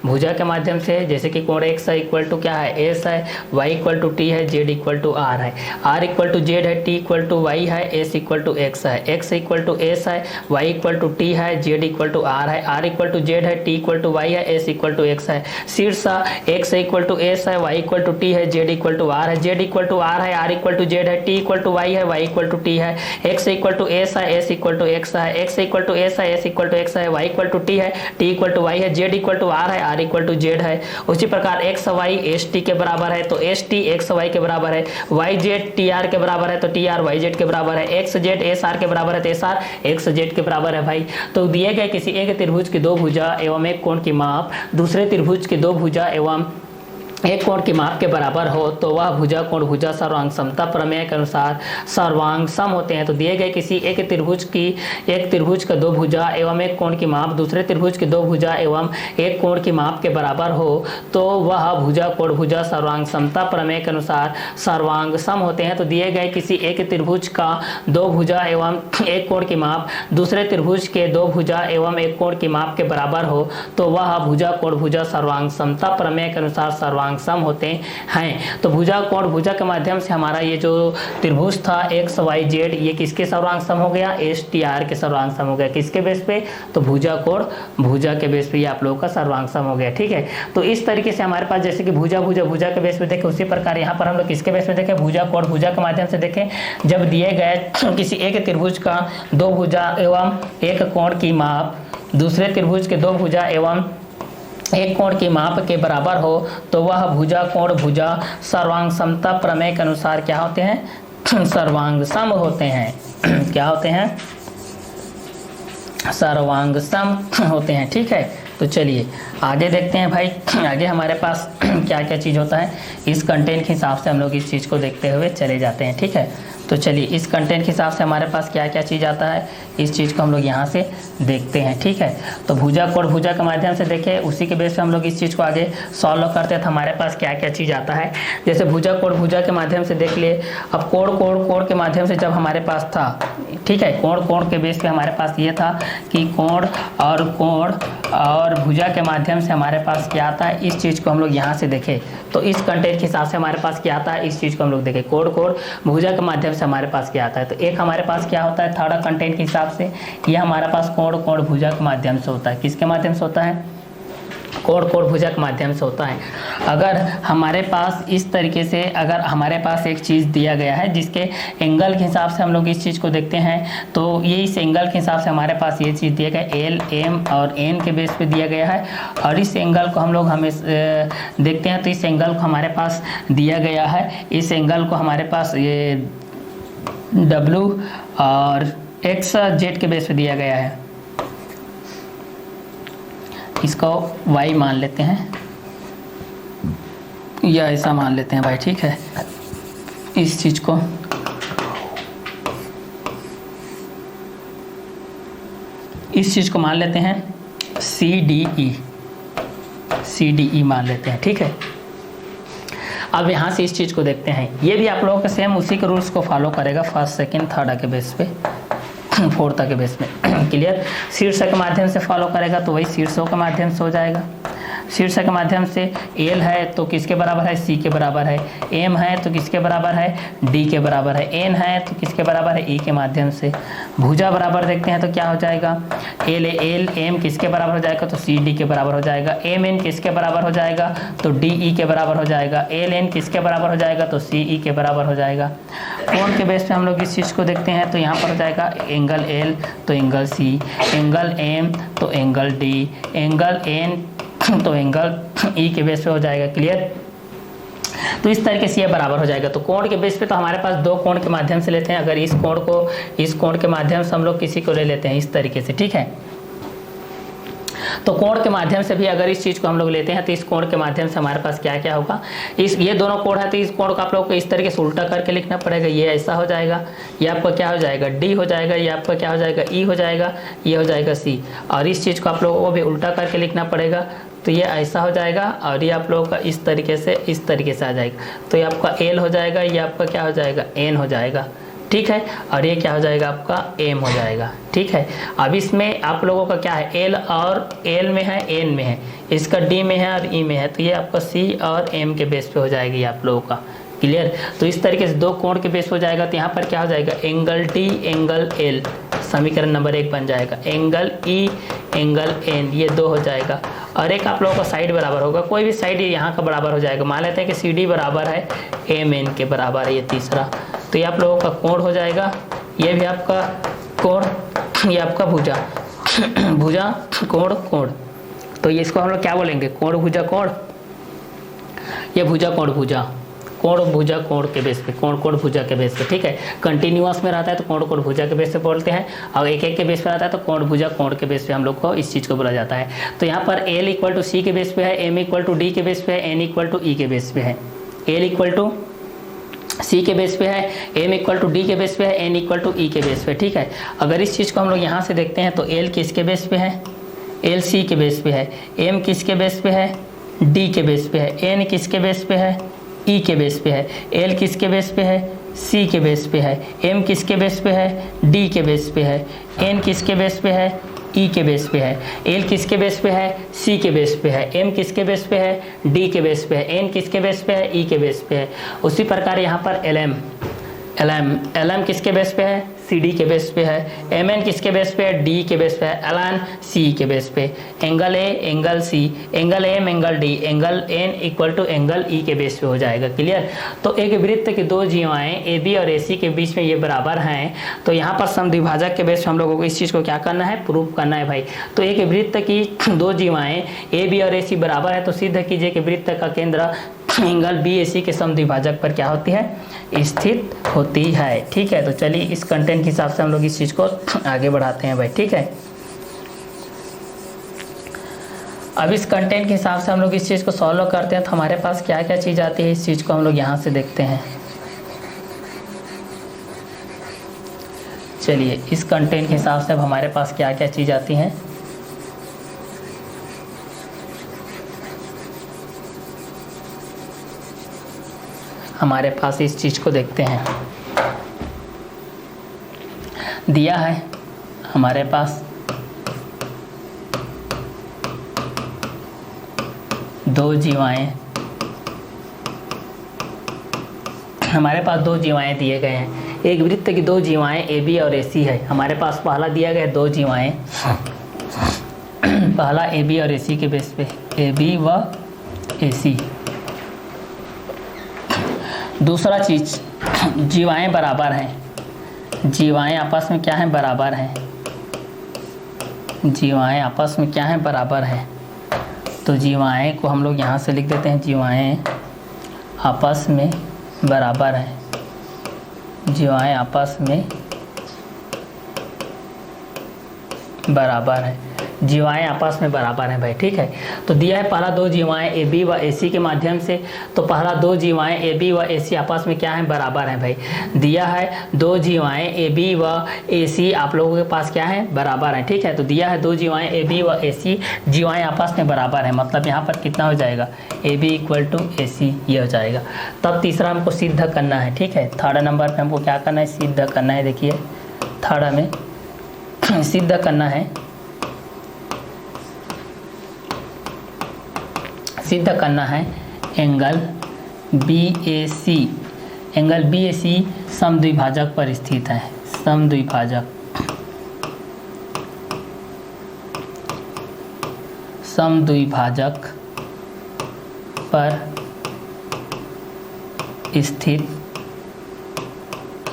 भुजा के माध्यम से। जैसे कि कोण एक्स इक्वल टू क्या है? एस है, वाई इक्वल टू टी है, जेड इक्वल टू आर है, आर इक्वल टू जेड है, टी इक्वल टू वाई है, एस इक्वल टू एक्स है, एक्स इक्वल टू एस है, वाई इक्वल टू टी है, जेड इक्वल टू आर है, are equal to Z है, T equal to Y है, S equal to x है। शीर्षा x equal to S है, Y equal to T है, Z equal to are है, Z equal to are है, are equal to Z है, T equal to Y है, Y equal to T है, x equal to S है, S equal to x है, x equal to S है, S equal to x है, Y equal to T है, T equal to Y है, Z equal to are है, are equal to Z है। उसी प्रकार एक्स वाई एस टी के बराबर है तो एस टी एक्स वाई के बराबर है, वाई जेड टी आर के बराबर है तो टी आर वाई जेड के बराबर है, एक्स जेड एस आर के बराबर है तो एस आर एक्स जेड के बराबर है भाई। तो दिए गए किसी एक त्रिभुज की दो भुजा एवं एक कोण की माप दूसरे त्रिभुज की दो भुजा एवं एक कोण की माप के बराबर हो तो वह भुजा कोण भुजा सर्वांग समता प्रमेय के अनुसार सर्वांग सम होते हैं। तो दिए गए किसी एक त्रिभुज का दो भुजा एवं एक कोण की माप दूसरे त्रिभुज की दो भुजा एवं एक कोण की माप के बराबर हो तो वह भुजा कोण भुजा सर्वांग समता प्रमेय के अनुसार सर्वांग सम होते हैं। तो दिए गए किसी एक त्रिभुज का दो भुजा एवं एक कोण की माप दूसरे त्रिभुज के दो भुजा एवं एक कोण की माप के बराबर हो तो वह भुजा कोण भुजा सर्वांग समता प्रमेय के अनुसार सर्वांग सम होते हैं। तो भुजा कोण भुजा के माध्यम से हमारा ये जो त्रिभुज था एक्स वाई जेड ये किसके सर्वांग सम हो गया, एस टी आर के सर्वांग सम हो गया। किसके बेस पे, तो भुजा कोण भुजा के बेस पे ये आप लोगों का सर्वांग सम हो गया। ठीक है, तो इस तरीके से हमारे पास जैसे कि भुजा भुजा भुजा के बेस पे देखें उसी प्रकार यहाँ पर हम लोग किसके बेस पे देखें, भुजा कोण भुजा के माध्यम से देखें। जब दिए गए किसी एक त्रिभुज का दो भुजा एवं एक कोण की माप दूसरे त्रिभुज के दो भुजा एवं एक कोण की माप के बराबर हो तो वह भुजा कोण भुजा सर्वांग समता प्रमेय के अनुसार क्या होते हैं, सर्वांग सम होते हैं। क्या होते हैं, सर्वांग सम होते हैं। ठीक है, तो चलिए आगे देखते हैं भाई, आगे हमारे पास क्या क्या चीज़ होता है इस कंटेंट के हिसाब से हम लोग इस चीज़ को देखते हुए चले जाते हैं। ठीक है, तो चलिए इस कंटेंट के हिसाब से हमारे पास क्या क्या चीज़ आता है इस चीज़ को हम लोग यहाँ से देखते हैं। ठीक है, तो भुजा कोण भुजा के माध्यम से देखें उसी के बेस पे हम लोग इस चीज़ को आगे सॉल्व करते हैं तो हमारे पास क्या क्या चीज़ आता है। जैसे भुजा कोण भुजा के माध्यम से देख लिए, अब कोण कोण कोण के माध्यम से जब हमारे पास था, ठीक है, कोण कोण के बेस पे हमारे पास ये था कि कोण और भुजा के माध्यम से हमारे पास क्या आता है इस चीज़ को हम लोग यहाँ से देखें तो इस कंटेंट के हिसाब से हमारे पास क्या आता है इस चीज़ को हम लोग देखें। कोण कोण भुजा के माध्यम से हमारे पास क्या आता है, तो एक हमारे पास क्या होता है थर्ड कंटेंट के हिसाब से ये हमारे पास कोण कोण भुजा के माध्यम से होता है। किसके माध्यम से होता है, कोण कोण भुजा के माध्यम से होता है। अगर हमारे पास इस तरीके से अगर हमारे पास एक चीज़ दिया गया है जिसके एंगल के हिसाब से हम लोग इस चीज़ को देखते हैं तो ये इस एंगल के हिसाब से हमारे पास ये चीज़ दिया गया एल एम और एन के बेस पे दिया गया है और इस एंगल को हम लोग हमें देखते हैं तो इस एंगल को हमारे पास दिया गया है, इस एंगल को हमारे पास ये W और एक्स जेड के बेस पे दिया गया है, इसको y मान लेते हैं या ऐसा मान लेते हैं भाई। ठीक है, इस चीज़ को मान लेते हैं CDE मान लेते हैं। ठीक है, अब यहाँ से इस चीज़ को देखते हैं, ये भी आप लोगों के सेम उसी के रूल्स को फॉलो करेगा फर्स्ट सेकंड थर्ड के बेस पे फोर्थ के बेस में। क्लियर, शीर्ष के माध्यम से फॉलो करेगा तो वही शीर्षों के माध्यम से हो जाएगा। शीर्ष के माध्यम से एल है तो किसके बराबर है, सी के बराबर है, एम है तो किसके बराबर है, डी के बराबर है, एन है तो किसके बराबर है, ई के माध्यम से। भुजा बराबर देखते हैं तो क्या हो जाएगा, एल एम किसके बराबर हो जाएगा, तो सी डी के बराबर हो जाएगा। एम एन किसके बराबर हो जाएगा, तो डी ई के बराबर हो जाएगा। एल एन किसके बराबर हो जाएगा, तो सी ई के बराबर हो जाएगा। कोण के बेस पे हम लोग इस चीज़ को देखते हैं तो यहाँ पर हो जाएगा एंगल एल तो एंगल सी, एंगल एम तो एंगल डी, एंगल एन तो एंगल ई के बेस पे हो जाएगा। क्लियर, तो इस तरीके से ये बराबर हो जाएगा। तो कोण के बेस पे तो हमारे पास दो कोण के माध्यम से लेते हैं, अगर इस कोण के माध्यम से हम लोग किसी को ले लेते हैं इस तरीके से। ठीक है, तो कोण के माध्यम से भी अगर इस चीज़ को हम लोग लेते हैं तो इस कोण के माध्यम से हमारे पास क्या क्या होगा, ये दोनों कोण है तो इस कोण को आप लोग को इस तरीके से उल्टा करके लिखना पड़ेगा। ये ऐसा हो जाएगा, ये आपका क्या हो जाएगा, डी हो जाएगा, ये आपका क्या हो जाएगा, ई हो जाएगा, ये हो जाएगा सी। और इस चीज़ को आप लोगों को भी उल्टा करके लिखना पड़ेगा तो ये ऐसा हो जाएगा और ये आप लोगों का इस तरीके से आ जाएगा। तो ये आपका एल हो जाएगा, ये आपका क्या हो जाएगा, एन हो जाएगा। ठीक है, और ये क्या हो जाएगा आपका एम हो जाएगा। ठीक है, अब इसमें आप लोगों का क्या है, एल और एल में है, एन में है, इसका डी में है और ई में है, तो ये आपका सी और एम के बेस पे हो जाएगी आप लोगों का। क्लियर। तो इस तरीके से दो कोण के बेस हो जाएगा, तो यहाँ पर क्या हो जाएगा, एंगल टी एंगल एल, समीकरण नंबर 1 बन जाएगा। एंगल ई एंगल एन, ये 2 हो जाएगा। और एक आप लोगों का साइड बराबर होगा, कोई भी साइड यहाँ का बराबर हो जाएगा। मान लेते हैं कि सी डी बराबर है एम एन के बराबर है, ये तीसरा, तो ये आप लोगों का कोण हो जाएगा। ये भी आपका कोण, ये आपका भुजा, भुजा कोण कोण, तो ये इसको हम लोग क्या बोलेंगे, कोण भुजा कोण। ये भुजा कोण भुजा, कोण भुजा कोण के बेस पे, कोण कोण भुजा के बेस पे, ठीक है। कंटिन्यूअस में रहता है तो कोण कोण भुजा के बेस पे बोलते हैं, और एक एक के बेस पे रहता है तो कोण भुजा कोण के बेस पे हम लोग को इस चीज़ को बोला जाता है। तो यहाँ पर एल इक्वल टू सी के बेस पे है, एम इक्वल टू डी के बेस पे है, एन इक्वल टू ई के बेस पे है। एल इक्वल टू सी के बेस पे है, एम इक्वल टू डी के बेस पे है, एन इक्वल टू ई के बेस पे, ठीक है। अगर इस चीज़ को हम लोग यहाँ से देखते हैं तो एल किसके बेस पे है, एल सी के बेस पे है, एम किसके बेस पे है, डी के बेस पे है, एन किसके बेस पे है, ई के बेस पे है, एल किसके बेस पे है, सी के बेस पे है, एम किसके बेस पे है, डी के बेस पे है, एन किसके बेस पे है, ई के बेस पे है, एल किसके बेस पे है, सी के बेस पे है, एम किसके बेस पे है, डी के बेस पे है, एन किसके बेस पे है, ई के बेस पे है। उसी प्रकार यहाँ पर एल एम किसके बेस पे है, सी डी के बेस पे है, एम एन किसके बेस पे है, डी के बेस पे है, एल एन सी के बेस पे, angle A angle C, angle M angle D, angle N equal to angle E के बेस पे हो जाएगा, क्लियर। तो एक वृत्त की दो जीवाएं ए बी और ए सी के बीच में ये बराबर हैं, तो यहाँ पर समद्विभाजक के बेस पे हम लोगों को इस चीज़ को क्या करना है, प्रूव करना है भाई। तो एक वृत्त की दो जीवाएं ए बी और ए सी बराबर है, तो सिद्ध कीजिए कि वृत्त का केंद्र एंगल बी ए सी के समद्विभाजक पर क्या होती है, स्थित होती है, ठीक है। तो चलिए इस कंटेंट के हिसाब से हम लोग इस चीज़ को आगे बढ़ाते हैं भाई, ठीक है। अब इस कंटेंट के हिसाब से हम लोग इस चीज़ को सॉल्व करते हैं, तो हमारे पास क्या क्या चीज़ आती है, इस चीज़ को हम लोग यहाँ से देखते हैं। चलिए इस कंटेंट के हिसाब से अब हमारे पास क्या क्या चीज़ आती हैं। हमारे पास इस चीज़ को देखते हैं, दिया है हमारे पास दो जीवाएं, हमारे पास दो जीवाएं दिए गए हैं। एक वृत्त की दो जीवाएं ए बी और ए सी है। हमारे पास पहला दिया गया दो जीवाएं, पहला ए बी और ए सी के बेस पे, ए बी व ए सी। दूसरा चीज़, जीवाएं बराबर हैं, जीवाएं आपस में क्या हैं, बराबर हैं, जीवाएं आपस में क्या हैं, बराबर हैं। तो जीवाएं को हम लोग यहाँ से लिख देते हैं, जीवाएं आपस में बराबर हैं, जीवाएं आपस में बराबर हैं, जीवाएं आपस में बराबर हैं भाई, ठीक है। तो दिया है पहला दो जीवाएं ए बी व ए सी के माध्यम से, तो पहला दो जीवाएं ए बी व ए सी आपस में क्या है, बराबर हैं भाई। दिया है दो जीवाएं ए बी व ए सी आप लोगों के पास क्या है, बराबर हैं, ठीक है। तो दिया है दो जीवाएं ए बी व ए सी, जीवाएं आपस में बराबर हैं, मतलब यहाँ पर कितना हो जाएगा, ए बी इक्वल टू ए सी, ये हो जाएगा। तब तीसरा हमको सिद्ध करना है, ठीक है। थर्ड नंबर पर हमको क्या करना है, सिद्ध करना है। देखिए थर्ड में सिद्ध करना है, सिद्ध करना है एंगल बी ए सी, एंगल बी ए सी समद्विभाजक पर स्थित है, समद्विभाजक, समद्विभाजक पर स्थित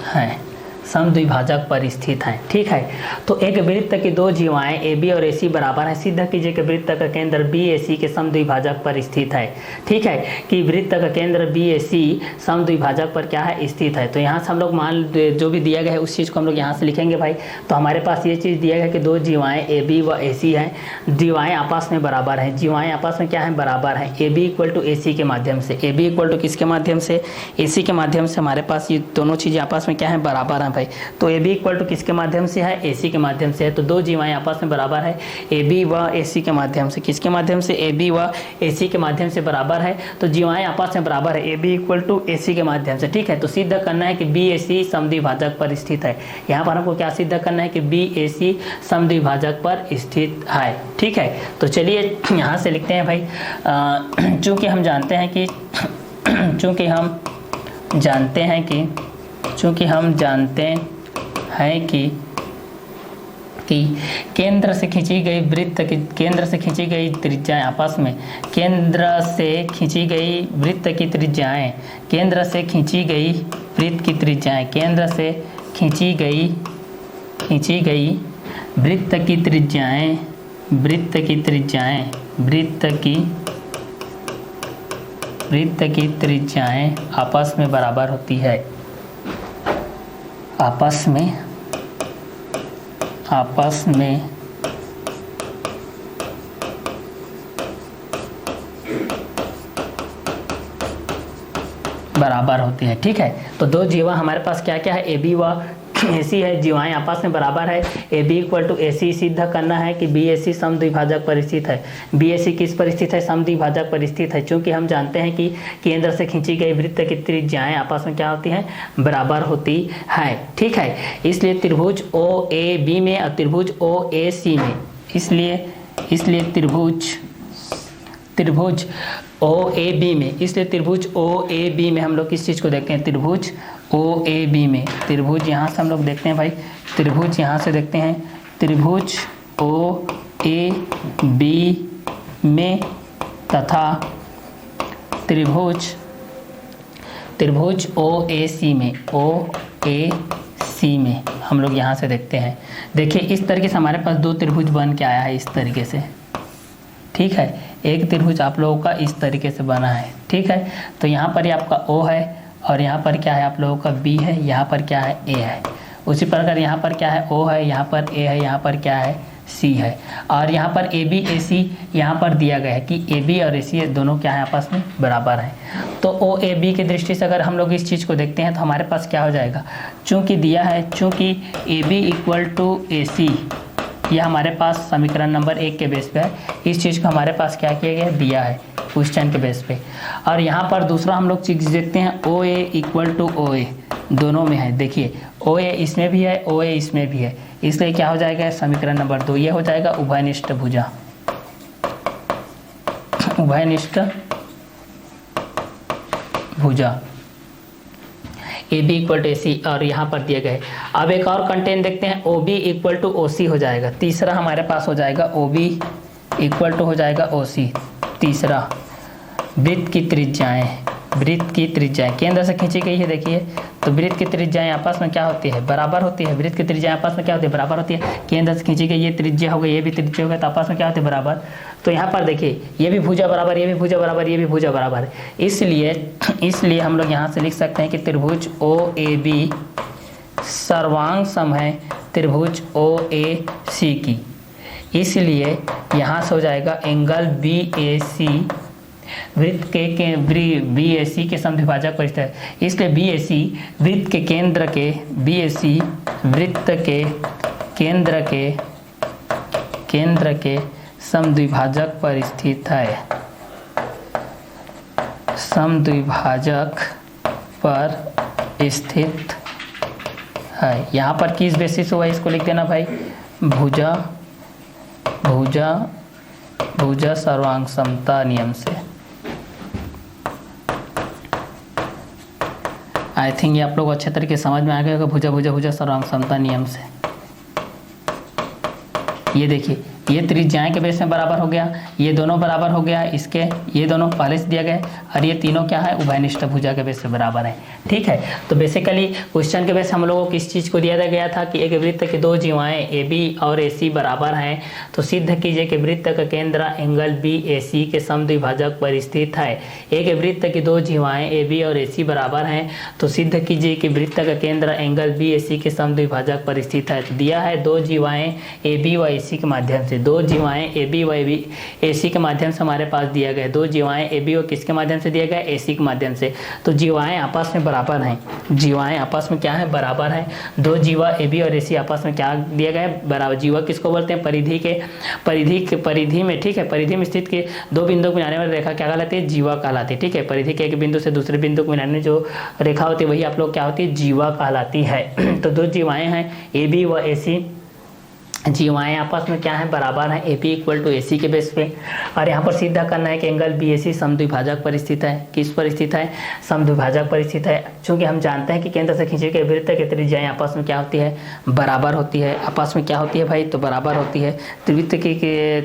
है, समद्विभाजक पर स्थित है, ठीक है। तो एक वृत्त की दो जीवाएं ए बी और ए सी बराबर है, सिद्ध कीजिए कि वृत्त का केंद्र बी ए सी के समद्विभाजक पर स्थित है, ठीक है। कि वृत्त का केंद्र बी ए सी समद्विभाजक पर क्या है, स्थित है। तो यहाँ से हम लोग मान जो भी दिया गया है उस चीज़ को हम लोग यहाँ से लिखेंगे भाई। तो हमारे पास ये चीज़ दिया गया कि दो जीवाएँ ए बी व ए सी हैं, जीवाएँ आपस में बराबर हैं, जीवाएँ आपस में क्या है, बराबर हैं, ए बी इक्वल टू ए सी के माध्यम से, ए बी इक्वल टू किसके माध्यम से, ए सी के माध्यम से। हमारे पास ये दोनों चीज़ें आपस में क्या है, बराबर हैं भाई। तो ए बी इक्वल टू किसके माध्यम से है, ए सी के माध्यम से है। तो दो जीवाएं आपस में बराबर है, ए बी व ए सी के माध्यम से, किसके माध्यम से, ए बी व ए सी के माध्यम से बराबर है। तो जीवाएं आपस में बराबर है, ए बी इक्वल टू ए सी के माध्यम से, ठीक है। तो सिद्ध करना है कि बी ए सी समद्विभाजक पर स्थित है। यहाँ पर हमको क्या सिद्ध करना है कि बी ए सी समद्विभाजक पर स्थित है, ठीक है। तो चलिए यहाँ से लिखते हैं भाई, चूँकि हम जानते हैं कि चूँकि हम जानते हैं कि चूँकि हम जानते हैं कि केंद्र से खींची गई वृत्त की केंद्र से खींची गई त्रिज्याएं आपस में केंद्र से खींची गई वृत्त की त्रिज्याएं केंद्र से खींची गई वृत्त की त्रिज्याएं केंद्र से खींची गई वृत्त की त्रिज्याएं वृत्त की त्रिज्याएं आपस में बराबर होती है आपस में बराबर होती है। ठीक है, तो दो जीवा हमारे पास क्या क्या है, ए बी व ए सी है, जीवाएं आपस में बराबर है। ए बी इक्वल टू ए सी सिद्ध करना है कि बी ए सी समद्विभाजक परिस्थित है। बी ए सी किस परिस्थित है, समद्विभाजक परिस्थित है, क्योंकि हम जानते हैं कि केंद्र से खींची गई वृत्त की त्रिज्याएं आपस में क्या होती हैं, बराबर होती है। ठीक है, इसलिए त्रिभुज ओ ए बी में और त्रिभुज ओ ए सी में इसलिए त्रिभुज ओ ए बी में हम लोग किस चीज़ को देखते हैं, त्रिभुज ओ ए बी में त्रिभुज यहाँ से हम लोग देखते हैं भाई, त्रिभुज यहाँ से देखते हैं, त्रिभुज ओ ए बी में तथा त्रिभुज ओ ए सी में हम लोग यहाँ से देखते हैं। देखिए इस तरीके से हमारे पास दो त्रिभुज बन के आया है इस तरीके से। ठीक है, एक त्रिभुज आप लोगों का इस तरीके से बना है। ठीक है, तो यहाँ पर ये आपका O है और यहाँ पर क्या है आप लोगों का B है, यहाँ पर क्या है A है। उसी प्रकार यहाँ पर क्या है O है, यहाँ पर A है, यहाँ पर क्या है C है, और यहाँ पर AB AC यहाँ पर दिया गया है कि AB और AC दोनों क्या है आपस में बराबर हैं। तो OAB की दृष्टि से अगर हम लोग इस चीज़ को देखते हैं तो हमारे पास क्या हो जाएगा, चूँकि दिया है, चूँकि AB इक्वल टू AC यह हमारे पास समीकरण नंबर 1 के बेस पे है। इस चीज़ को हमारे पास क्या किया गया, दिया है क्वेश्चन के बेस पे। और यहाँ पर दूसरा हम लोग चीज़ देखते हैं, OA इक्वल टू OA दोनों में है। देखिए OA इसमें भी है, OA इसमें भी है, इसलिए क्या हो जाएगा, समीकरण नंबर 2 ये हो जाएगा उभयनिष्ठ भुजा ए बी इक्वल टू ए सी, और यहाँ पर दिए गए। अब एक और कंटेंट देखते हैं, O B equal to O C हो जाएगा। तीसरा हमारे पास हो जाएगा ओ बी इक्वल टू हो जाएगा ओ सी। तीसरा वृत्त की त्रिज्याएं केंद्र से खींची गई है। देखिए तो वृत्त की त्रिज्याएं आपस में क्या होती है, बराबर होती है। वृत्त की त्रिज्याएं आपस में क्या होती है, बराबर होती है। केंद्र से खींची गई ये त्रिज्या हो गई, ये भी त्रिज्या हो गई, तो आपस में क्या होती है, बराबर। तो यहाँ पर देखिए ये भी भुजा बराबर, ये भी भुजा बराबर, ये भी भुजा बराबर है। इसलिए हम लोग यहाँ से लिख सकते हैं कि त्रिभुज ओ ए बी सर्वांग सम है त्रिभुज ओ ए सी की। इसलिए यहाँ से हो जाएगा एंगल बी ए सी वृत्त के बी ए सी के समद्विभाजक परिस्थिति है। इसलिए बी ए सी वृत्त के केंद्र के केंद्र के समद्विभाजक परिस्थित है। समद्विभाजक पर स्थित है। यहाँ पर किस बेसिस हुआ इसको लिख देना भाई, भुजा सर्वांग समता नियम से। आई थिंक ये आप लोग अच्छे तरीके से समझ में आ गया होगा, भुजा सर्वांग समता नियम से। ये देखिए ये त्रिज्याएं के बेस में बराबर हो गया, ये दोनों बराबर हो गया, इसके ये दोनों पहले से दिया गया, और ये तीनों क्या है, उभयनिष्ठ भुजा के बेस में बराबर है। ठीक है, तो बेसिकली क्वेश्चन के बेस हम लोगों को किस चीज़ को दिया गया था कि एक वृत्त के दो जीवाएं ए बी और ए सी बराबर हैं, तो सिद्ध कीजिए कि वृत्त का केंद्र एंगल बी ए सी के समद्विभाजक पर स्थित है। एक वृत्त की दो जीवाएं ए बी और ए सी बराबर हैं, तो सिद्ध कीजिए कि वृत्त का केंद्र एंगल बी ए सी के समद्विभाजक पर स्थित है। तो दिया है दो जीवाएं ए बी व ए सी के माध्यम से, दो जीवाएं ए बी व ए सी के माध्यम से हमारे पास दिया गया, दो जीवाएं ए बी व किसके माध्यम से दिया गया, ए सी के माध्यम से। तो जीवाएं आपस में बराबर हैं, जीवाएं आपस में क्या है, बराबर हैं। दो जीवा ए बी और ए सी आपस में क्या दिया गया है, बराबर। जीवा किसको बोलते हैं, परिधि में, ठीक है, परिधि में स्थित के दो बिंदु को मिलाने वाली रेखा क्या कहलाती है, जीवा कहलाती है। ठीक है, परिधि के एक बिंदु से दूसरे बिंदु को मिलाने जो रेखा होती है वही आप लोग क्या होती है, जीवा कहलाती है। तो दो जीवाएं हैं ए बी व ए सी, जीवाएं आपस में क्या है, बराबर है, AP इक्वल टू AC के बेस पे। और यहाँ पर सीधा करना है कि एंगल BAC समद्विभाजक पर स्थित है। किस पर स्थित है, समद्विभाजक पर स्थित है। चूंकि हम जानते हैं कि केंद्र से खींचे गए वृत्त की त्रिज्याएं आपस में क्या होती है, बराबर होती है। आपस में क्या होती है भाई, तो बराबर होती है। वृत्त की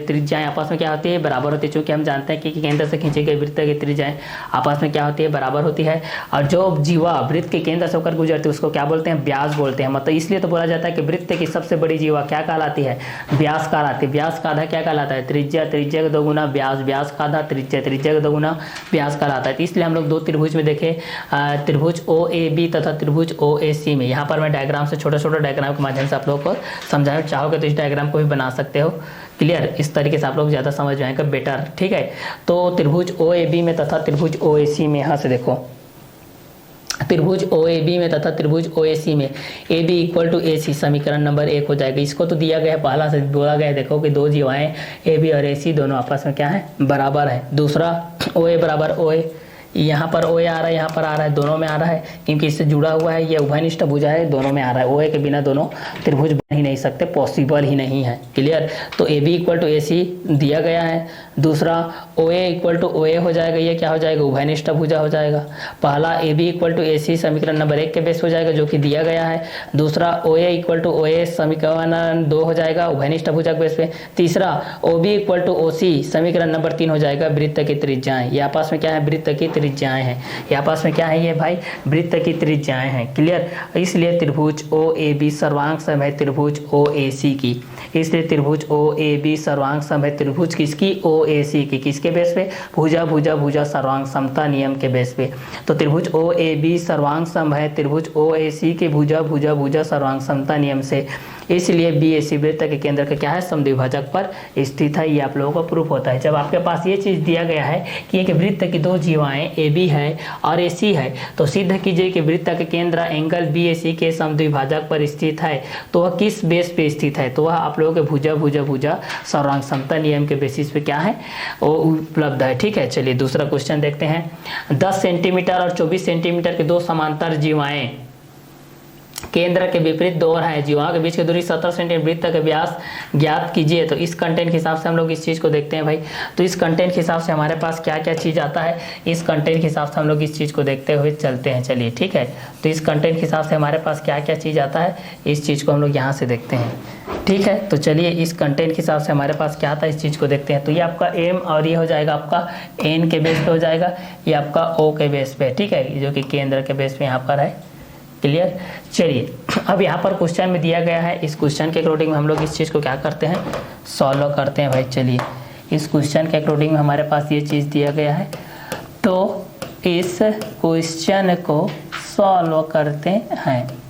त्रिज्याएं आपस में क्या होती है, बराबर होती है। चूंकि हम जानते हैं कि केंद्र से खींचे गए वृत्त की त्रिज्याएं आपस में क्या होती है, बराबर होती है। और जो जीवा वृत्त के केंद्र से होकर गुजरती है उसको क्या बोलते हैं, व्यास बोलते हैं। मतलब इसलिए तो बोला जाता है कि वृत्त की सबसे बड़ी जीवा क्या कहलाती है, व्यास कहलाती है। व्यास का आधा क्या कहलाता है, त्रिज्या, त्रिज्या का दोगुना व्यास, व्यास का आधा त्रिज्या, त्रिज्या का दोगुना व्यास कहलाता है। तो इसलिए हम लोग दो त्रिभुज में देखे, त्रिभुज OAB तथा त्रिभुज OAC में। यहाँ पर मैं डायग्राम से, छोटा छोटा डायग्राम के माध्यम से आप लोगों को समझाना चाहोगे तो इस डायग्राम को भी बना सकते हो। क्लियर, इस तरीके से आप लोग ज़्यादा समझ जाएंगे, बेटर। ठीक है, तो त्रिभुज OAB में तथा त्रिभुज OAC में, यहाँ से देखो, त्रिभुज OAB में तथा त्रिभुज OAC में AB इक्वल टू AC समीकरण नंबर 1 हो जाएगा। इसको तो दिया गया है, पहला से बोला गया है, देखो कि दो जीवाएं AB और AC दोनों आपस में क्या है, बराबर है। दूसरा OA बराबर OA, यहाँ पर OA आ रहा है, यहाँ पर आ रहा है, दोनों में आ रहा है क्योंकि इससे जुड़ा हुआ है, ये उभयनिष्ठ भुजा है, दोनों में आ रहा है। OA के बिना दोनों त्रिभुज बन ही नहीं सकते, पॉसिबल ही नहीं है। क्लियर, तो AB इक्वल टू AC दिया गया है। दूसरा OA इक्वल टू OA हो जाएगा, ये क्या हो जाएगा, उभयनिष्ठ भुजा हो जाएगा। पहला AB इक्वल टू AC समीकरण नंबर 1 के बेस हो जाएगा जो कि दिया गया है। दूसरा OA इक्वल टू OA समीकरण 2 हो जाएगा, उभयनिष्ठ भुजा के बेस पे। तीसरा OB इक्वल टू OC समीकरण नंबर 3 हो जाएगा, वृत्त की त्रिज्याएं। ये आपस में क्या है, वृत्त की त्रिज्याएं हैं। ये आपस में क्या है, ये भाई वृत्त की त्रिज्याएं हैं। क्लियर, इसलिए त्रिभुज OAB सर्वांग सम है त्रिभुज OAC की। इसलिए त्रिभुज OAB सर्वांग सम है त्रिभुज किसकी, OAC की। किसके बेस पे, भुजा भुजा भुजा सर्वांग समता नियम के बेस पे। तो त्रिभुज OAB सर्वांग सम है त्रिभुज OAC के भुजा भुजा भुजा सर्वांग समता नियम से। इसलिए BAC वृत्त के केंद्र का क्या है, समद्विभाजक पर स्थित है। ये आप लोगों को प्रूफ होता है जब आपके पास ये चीज़ दिया गया है कि एक वृत्त की दो जीवाएं AB है और AC है, तो सिद्ध कीजिए कि वृत्त के केंद्र एंगल BAC के समद्विभाजक पर स्थित है। तो वह किस बेस पे स्थित है, तो वह आप लोगों के भुजा भुजा भुजा सर्वांग समता नियम के बेसिस पे क्या है, वो उपलब्ध है। ठीक है, चलिए दूसरा क्वेश्चन देखते हैं। 10 सेंटीमीटर और 24 सेंटीमीटर के दो समांतर जीवाएं केंद्र के विपरीत दो ओर है, जीवाओं के बीच की दूरी 17 सेंटीमीटर, वृत्त का व्यास ज्ञात कीजिए। तो इस कंटेंट के हिसाब से हम लोग इस चीज़ को देखते हैं भाई। तो इस कंटेंट के हिसाब से हमारे पास क्या क्या चीज़ आता है, इस कंटेंट के हिसाब से हम लोग इस चीज़ को देखते हुए चलते हैं। चलिए ठीक है, तो इस कंटेंट के हिसाब से हमारे पास क्या क्या चीज़ आता है, इस चीज़ को हम लोग यहाँ से देखते हैं। ठीक है, तो चलिए इस कंटेंट के हिसाब से हमारे पास क्या आता है, इस चीज़ को देखते हैं। तो ये आपका M और ये हो जाएगा आपका N के बेस पे हो जाएगा, ये आपका O के बेस पे। ठीक है, जो कि केंद्र के बेस पे यहाँ पर है। क्लियर, चलिए अब यहाँ पर क्वेश्चन में दिया गया है, इस क्वेश्चन के अकॉर्डिंग में हम लोग इस चीज़ को क्या करते हैं, सॉल्व करते हैं भाई। चलिए इस क्वेश्चन के अकॉर्डिंग में हमारे पास ये चीज़ दिया गया है, तो इस क्वेश्चन को सॉल्व करते हैं।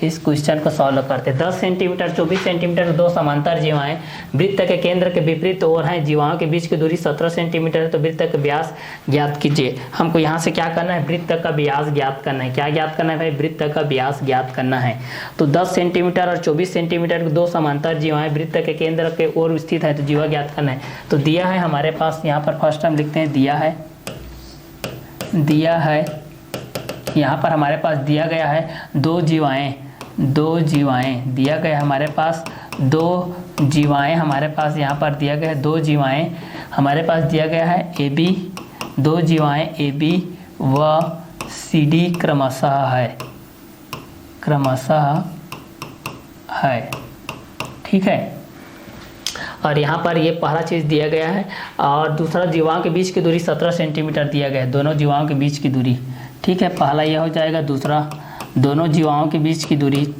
इस क्वेश्चन को सॉल्व करते हैं। 10 सेंटीमीटर 24 सेंटीमीटर दो समांतर जीवाएं वृत्त के केंद्र के विपरीत ओर हैं, जीवाओं के बीच की दूरी 17 सेंटीमीटर है। तो वृत्त का व्यास ज्ञात कीजिए। हमको यहाँ से क्या करना है, वृत्त का व्यास ज्ञात करना है। क्या ज्ञात करना है भाई, वृत्त का व्यास ज्ञात करना है। तो 10 सेंटीमीटर और 24 सेंटीमीटर दो समांतर जीवाएं वृत्त के केंद्र के ओर स्थित है, तो जीवा ज्ञात करना है। तो दिया है हमारे पास, यहाँ पर फर्स्ट हम लिखते हैं दिया है यहाँ पर हमारे पास दिया गया है दो जीवाएं दिया गया हमारे पास, दो जीवाएं हमारे पास यहाँ पर दिया गया है, दो जीवाएं हमारे पास दिया गया है AB, दो जीवाएं AB व CD क्रमशः है। ठीक है, और यहाँ पर ये पहला चीज़ दिया गया है, और दूसरा जीवाओं के बीच की दूरी 17 सेंटीमीटर दिया गया है, दोनों जीवाओं के बीच की दूरी। ठीक है, पहला यह हो जाएगा। दूसरा दोनों जीवाओं के बीच की दूरी,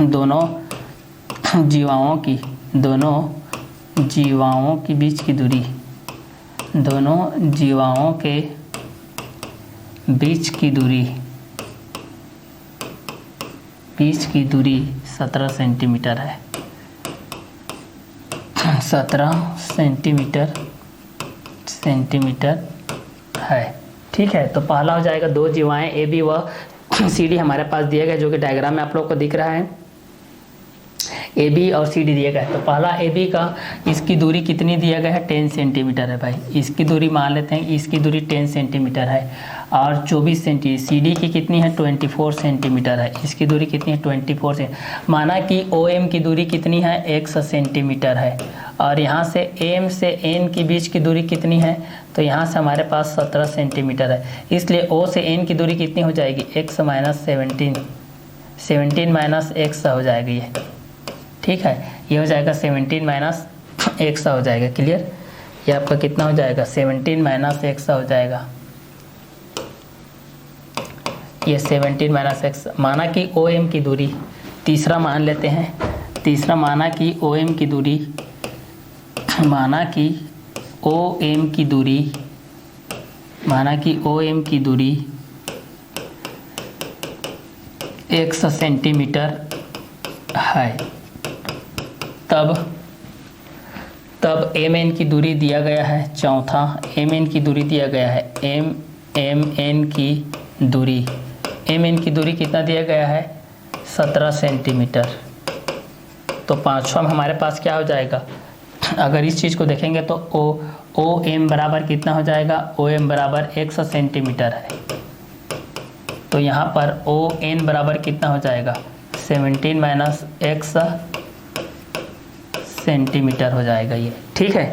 दोनों जीवाओं के बीच की दूरी, दोनों जीवाओं के बीच की दूरी 17 सेंटीमीटर है, 17 सेंटीमीटर है। ठीक है, तो पहला हो जाएगा दो जीवाएं AB व CD हमारे पास दिया गया, जो कि डायग्राम में आप लोग को दिख रहा है। ए बी और सी डी दिया गया है। तो पहला ए बी का इसकी दूरी कितनी दिया गया है 10 सेंटीमीटर है भाई, इसकी दूरी मान लेते हैं, इसकी दूरी 10 सेंटीमीटर है और 24 सेंटीमीटर। सी डी की कितनी है 24 सेंटीमीटर है, इसकी दूरी कितनी है 24 से। माना कि ओ एम की दूरी कितनी है x सेंटीमीटर है और यहाँ से एम से एन के बीच की दूरी कितनी है, तो यहाँ से हमारे पास 17 सेंटीमीटर है, इसलिए ओ से एन की दूरी कितनी हो जाएगी x माइनस 17 माइनस x हो जाएगा ये, ठीक है, ये हो जाएगा 17 माइनस x हो जाएगा। क्लियर, ये आपका कितना हो जाएगा 17 माइनस x हो जाएगा, ये 17 माइनस x। माना कि ओ एम की दूरी, तीसरा मान लेते हैं, तीसरा माना कि ओ एम की दूरी, माना कि ओ एम की दूरी, माना कि ओ एम की दूरी x सेंटीमीटर है, तब एम एन की दूरी दिया गया है, चौथा एम एन की दूरी दिया गया है, एम एन की दूरी, एम एन की दूरी कितना दिया गया है 17 सेंटीमीटर। तो पाँचवा में हमारे पास क्या हो जाएगा, अगर इस चीज़ को देखेंगे तो ओ एम बराबर कितना हो जाएगा, ओ एम बराबर 100 सेंटीमीटर है, तो यहाँ पर ओ एन बराबर कितना हो जाएगा 17 माइनस 100 सेंटीमीटर हो जाएगा ये, ठीक है।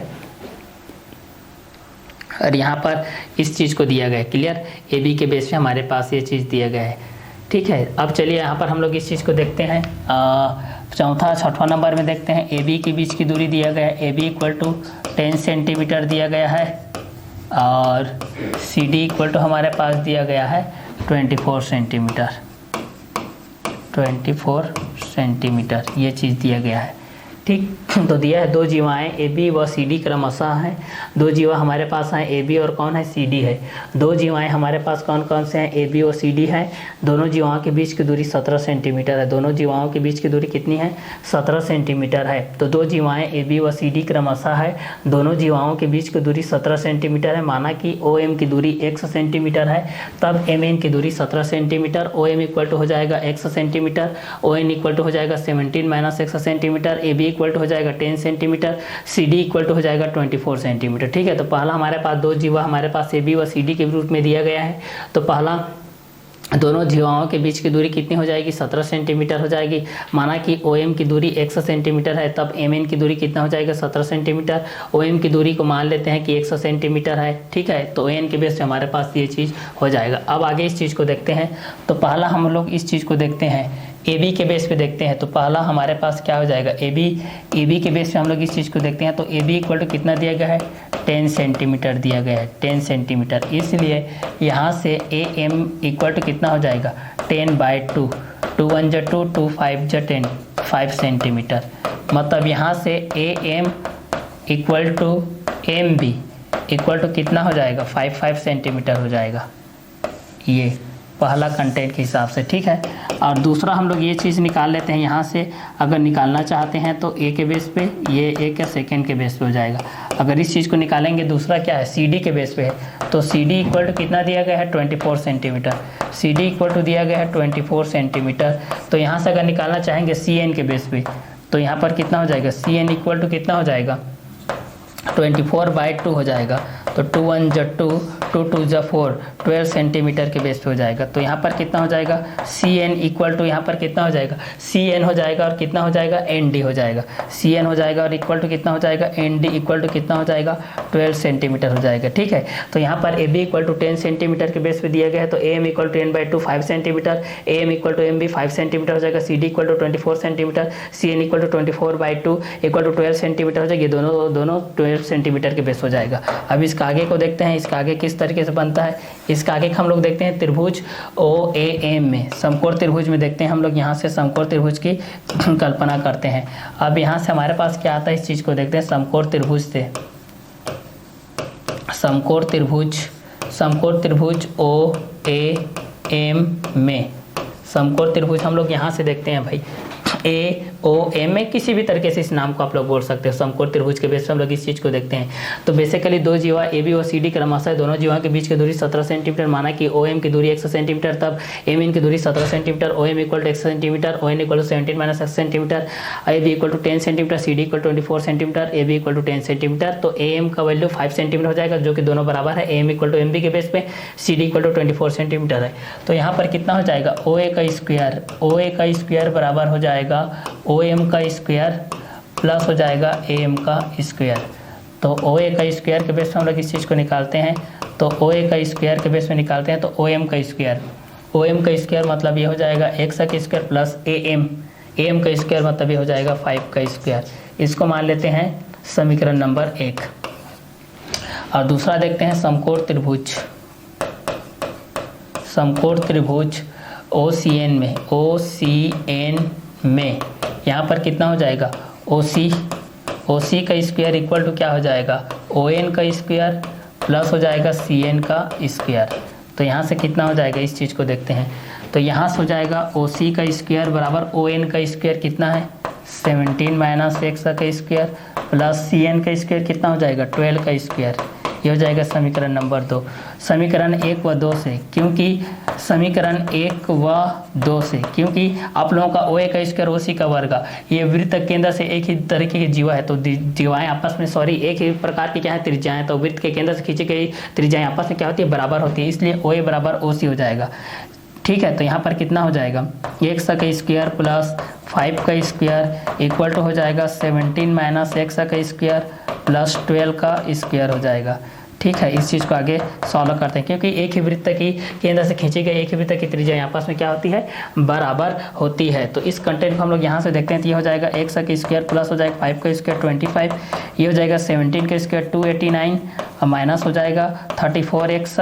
और यहाँ पर इस चीज़ को दिया गया है। क्लियर, ए बी के बेस पे हमारे पास ये चीज़ दिया गया है, ठीक है। अब चलिए यहाँ पर हम लोग इस चीज़ को देखते हैं, छठवां नंबर में देखते हैं, ए बी के बीच की दूरी दिया गया है, A B equal to 10 centimetre दिया गया है और सी डी इक्वल टू हमारे पास दिया गया है 24 सेंटीमीटर, 24 सेंटीमीटर ये चीज़ दिया गया है, ठीक। तो दिया है दो जीवाएँ ए बी व सी डी क्रमशः हैं, दो जीवा हमारे पास हैं ए बी और कौन है सी डी है। दो जीवाएँ हमारे पास कौन कौन से हैं, ए बी और सी डी हैं। दोनों जीवाओं के बीच की दूरी 17 सेंटीमीटर है, दोनों जीवाओं के बीच की दूरी कितनी है 17 सेंटीमीटर है। तो दो जीवाएँ ए बी व सी डी क्रमशः है, दोनों जीवाओं के बीच की दूरी 17 सेंटीमीटर है। माना कि ओ एम की दूरी 100 सेंटीमीटर है, तब एम एन की दूरी 17 centimetre, O M equal to हो जाएगा 100 centimetre, O N equal to हो जाएगा 17 minus 100 centimetre, A B equal to हो जाएगा 10 centimetre, C D equal to हो जाएगा 24 सेंटीमीटर, ठीक है। तो पहला हमारे पास दो जीवा हमारे पास ए बी व सी डी के रूप में दिया गया है। तो पहला दोनों जीवाओं के बीच की दूरी कितनी हो जाएगी 17 सेंटीमीटर हो जाएगी। माना कि ओ एम की दूरी 100 सेंटीमीटर है, तब एम एन की दूरी कितना हो जाएगा 17 सेंटीमीटर। ओ एम की दूरी को मान लेते हैं कि 100 सेंटीमीटर है, ठीक है। तो एन के बेस पे हमारे पास ये चीज़ हो जाएगा। अब आगे इस चीज़ को देखते हैं। तो पहला हम लोग इस चीज़ को देखते हैं, ए बी के बेस पे देखते हैं। तो पहला हमारे पास क्या हो जाएगा, ए बी के बेस पे हम लोग इस चीज़ को देखते हैं। तो ए बी इक्वल टू कितना दिया गया है 10 सेंटीमीटर दिया गया है, 10 सेंटीमीटर। इसलिए यहाँ से ए एम इक्वल टू कितना हो जाएगा 10/2, 2 1 जा 2, 2 5 जा 10, 5 सेंटीमीटर। मतलब यहाँ से A M equal to M B equal to कितना हो जाएगा 5 सेंटीमीटर हो जाएगा, ये पहला कंटेंट के हिसाब से, ठीक है। और दूसरा हम लोग ये चीज़ निकाल लेते हैं यहाँ से, अगर निकालना चाहते हैं तो ए के बेस पे, ये ए के सेकेंड के बेस पे हो जाएगा। अगर इस चीज़ को निकालेंगे, दूसरा क्या है सी डी के बेस पे है, तो सी डी इक्वल टू कितना दिया गया है 24 centimetre, C D equal to दिया गया है 24 सेंटीमीटर। तो यहाँ से अगर निकालना चाहेंगे सी एन के बेस पे, तो यहाँ पर कितना हो जाएगा सी एन इक्वल टू कितना हो जाएगा 24/2 हो जाएगा। तो 2 1 जा 2, 2 2 जा 4, 12 सेंटीमीटर के बेस पे हो जाएगा। तो यहाँ पर कितना हो जाएगा सी एन इक्वल टू, यहाँ पर कितना हो जाएगा सी एन हो जाएगा और कितना हो जाएगा एन डी हो जाएगा, सी एन हो जाएगा और इक्वल टू कितना हो जाएगा एन डी इक्वल टू कितना हो जाएगा 12 सेंटीमीटर हो जाएगा, ठीक है। तो यहाँ पर A B equal to 10 centimetre के बेस पे दिया गया है। तो A M equal to 10/2 5 centimetre, A M equal to M B 5 centimetre हो जाएगा, C D equal to 24 centimetre, C N equal to 24/2 equal to 12 centimetre हो जाएगी। दोनों 12 सेंटीमीटर के बेस हो जाएगा। अब इसका आगे को देखते हैं, इसका आगे किस तरीके से बनता है। इसका आगे हम लोग देखते हैं त्रिभुज ओ ए एम में, समकोण त्रिभुज में देखते हैं हम लोग। यहाँ से समकोण त्रिभुज की कल्पना करते हैं। अब यहाँ से हमारे पास क्या आता है, इस चीज़ को देखते हैं। समकोण त्रिभुज से समकोण त्रिभुज ओ ए एम में समकोण त्रिभुज हम लोग यहाँ से देखते हैं भाई। ए ओ एम में किसी भी तरीके से इस नाम को आप लोग बोल सकते हो। समकोण त्रिभुज के बेस पर हम लोग इस चीज़ को देखते हैं। तो बेसिकली दो जीवा ए बी और सी डी क्रमशः दोनों जीवा के बीच की दूरी 17 सेंटीमीटर, माना कि ओ एम की दूरी 100 सेंटीमीटर, तब एम इन की दूरी 17 centimetre, O M equal to 100 centimetre, O N equal to 17 minus 100 centimetre, A B equal to 10 centimetre, C D equal to 24 centimetre, A B equal to 10 centimetre. तो A M का value 5 centimetre हो जाएगा, जो कि दोनों बराबर है। A M equal to M B के बेस पे, C D equal to 24 centimetre है। तो यहाँ पर कितना हो जाएगा, ओ ए का स्क्वायर बराबर हो जाएगा ओ एम का स्क्वायर प्लस हो जाएगा ए एम का स्क्वायर। तो ओ ए का स्क्वायर के बेस पे हम लोग इस चीज़ को निकालते हैं। तो ओ ए का स्क्वायर के बेस पे निकालते हैं तो ओ एम का स्क्वायर मतलब ये हो जाएगा एक्स का स्क्वायर प्लस ए एम का स्क्वायर मतलब ये हो जाएगा 5 का स्क्वायर। इसको मान लेते हैं समीकरण नंबर 1। और दूसरा देखते हैं समकोण त्रिभुज ओ सी एन में यहाँ पर कितना हो जाएगा, ओ सी का स्क्वायर इक्वल टू क्या हो जाएगा, ओ एन का स्क्वायर प्लस हो जाएगा सी एन का स्क्वायर। तो यहाँ से कितना हो जाएगा, इस चीज़ को देखते हैं। तो यहाँ से हो जाएगा ओ सी का स्क्वायर बराबर ओ एन का स्क्वायर कितना है 17 माइनस एक्स का स्क्वायर प्लस सी एन का स्क्वायर कितना हो जाएगा 12 का स्क्वायर। ये हो जाएगा समीकरण नंबर 2। समीकरण 1 व 2 से, क्योंकि आप लोगों का ओ ए का स्क्वायर ओ सी का वर्ग, ये वृत्त केंद्र से एक ही तरीके की जीवा है, तो जीवाएं आपस में एक ही प्रकार की क्या है, त्रिज्याएं। तो वृत्त के केंद्र से खींची गई त्रिज्याएं आपस में क्या होती है, बराबर होती है, इसलिए ओ ए बराबर ओ सी हो जाएगा। ठीक है, तो यहाँ पर कितना हो जाएगा, एक्स का स्क्वायर प्लस 5 का स्क्वायर इक्वल टू हो जाएगा 17 माइनस एक्स का स्क्वायर प्लस 12 का स्क्वायर हो जाएगा। ठीक है, इस चीज़ को आगे सॉल्व करते हैं, क्योंकि एक ही वृत्त की केंद्र से खींची गई एक ही वृत्त की त्रिज्या आपस में क्या होती है, बराबर होती है। तो इस कंटेंट को हम लोग यहाँ से देखते हैं। तो ये हो जाएगा एक्स का स्क्वायर प्लस हो जाएगा 5 का स्क्वायर 25, ये हो जाएगा 17 का स्क्वायर 289 और माइनस हो जाएगा 34x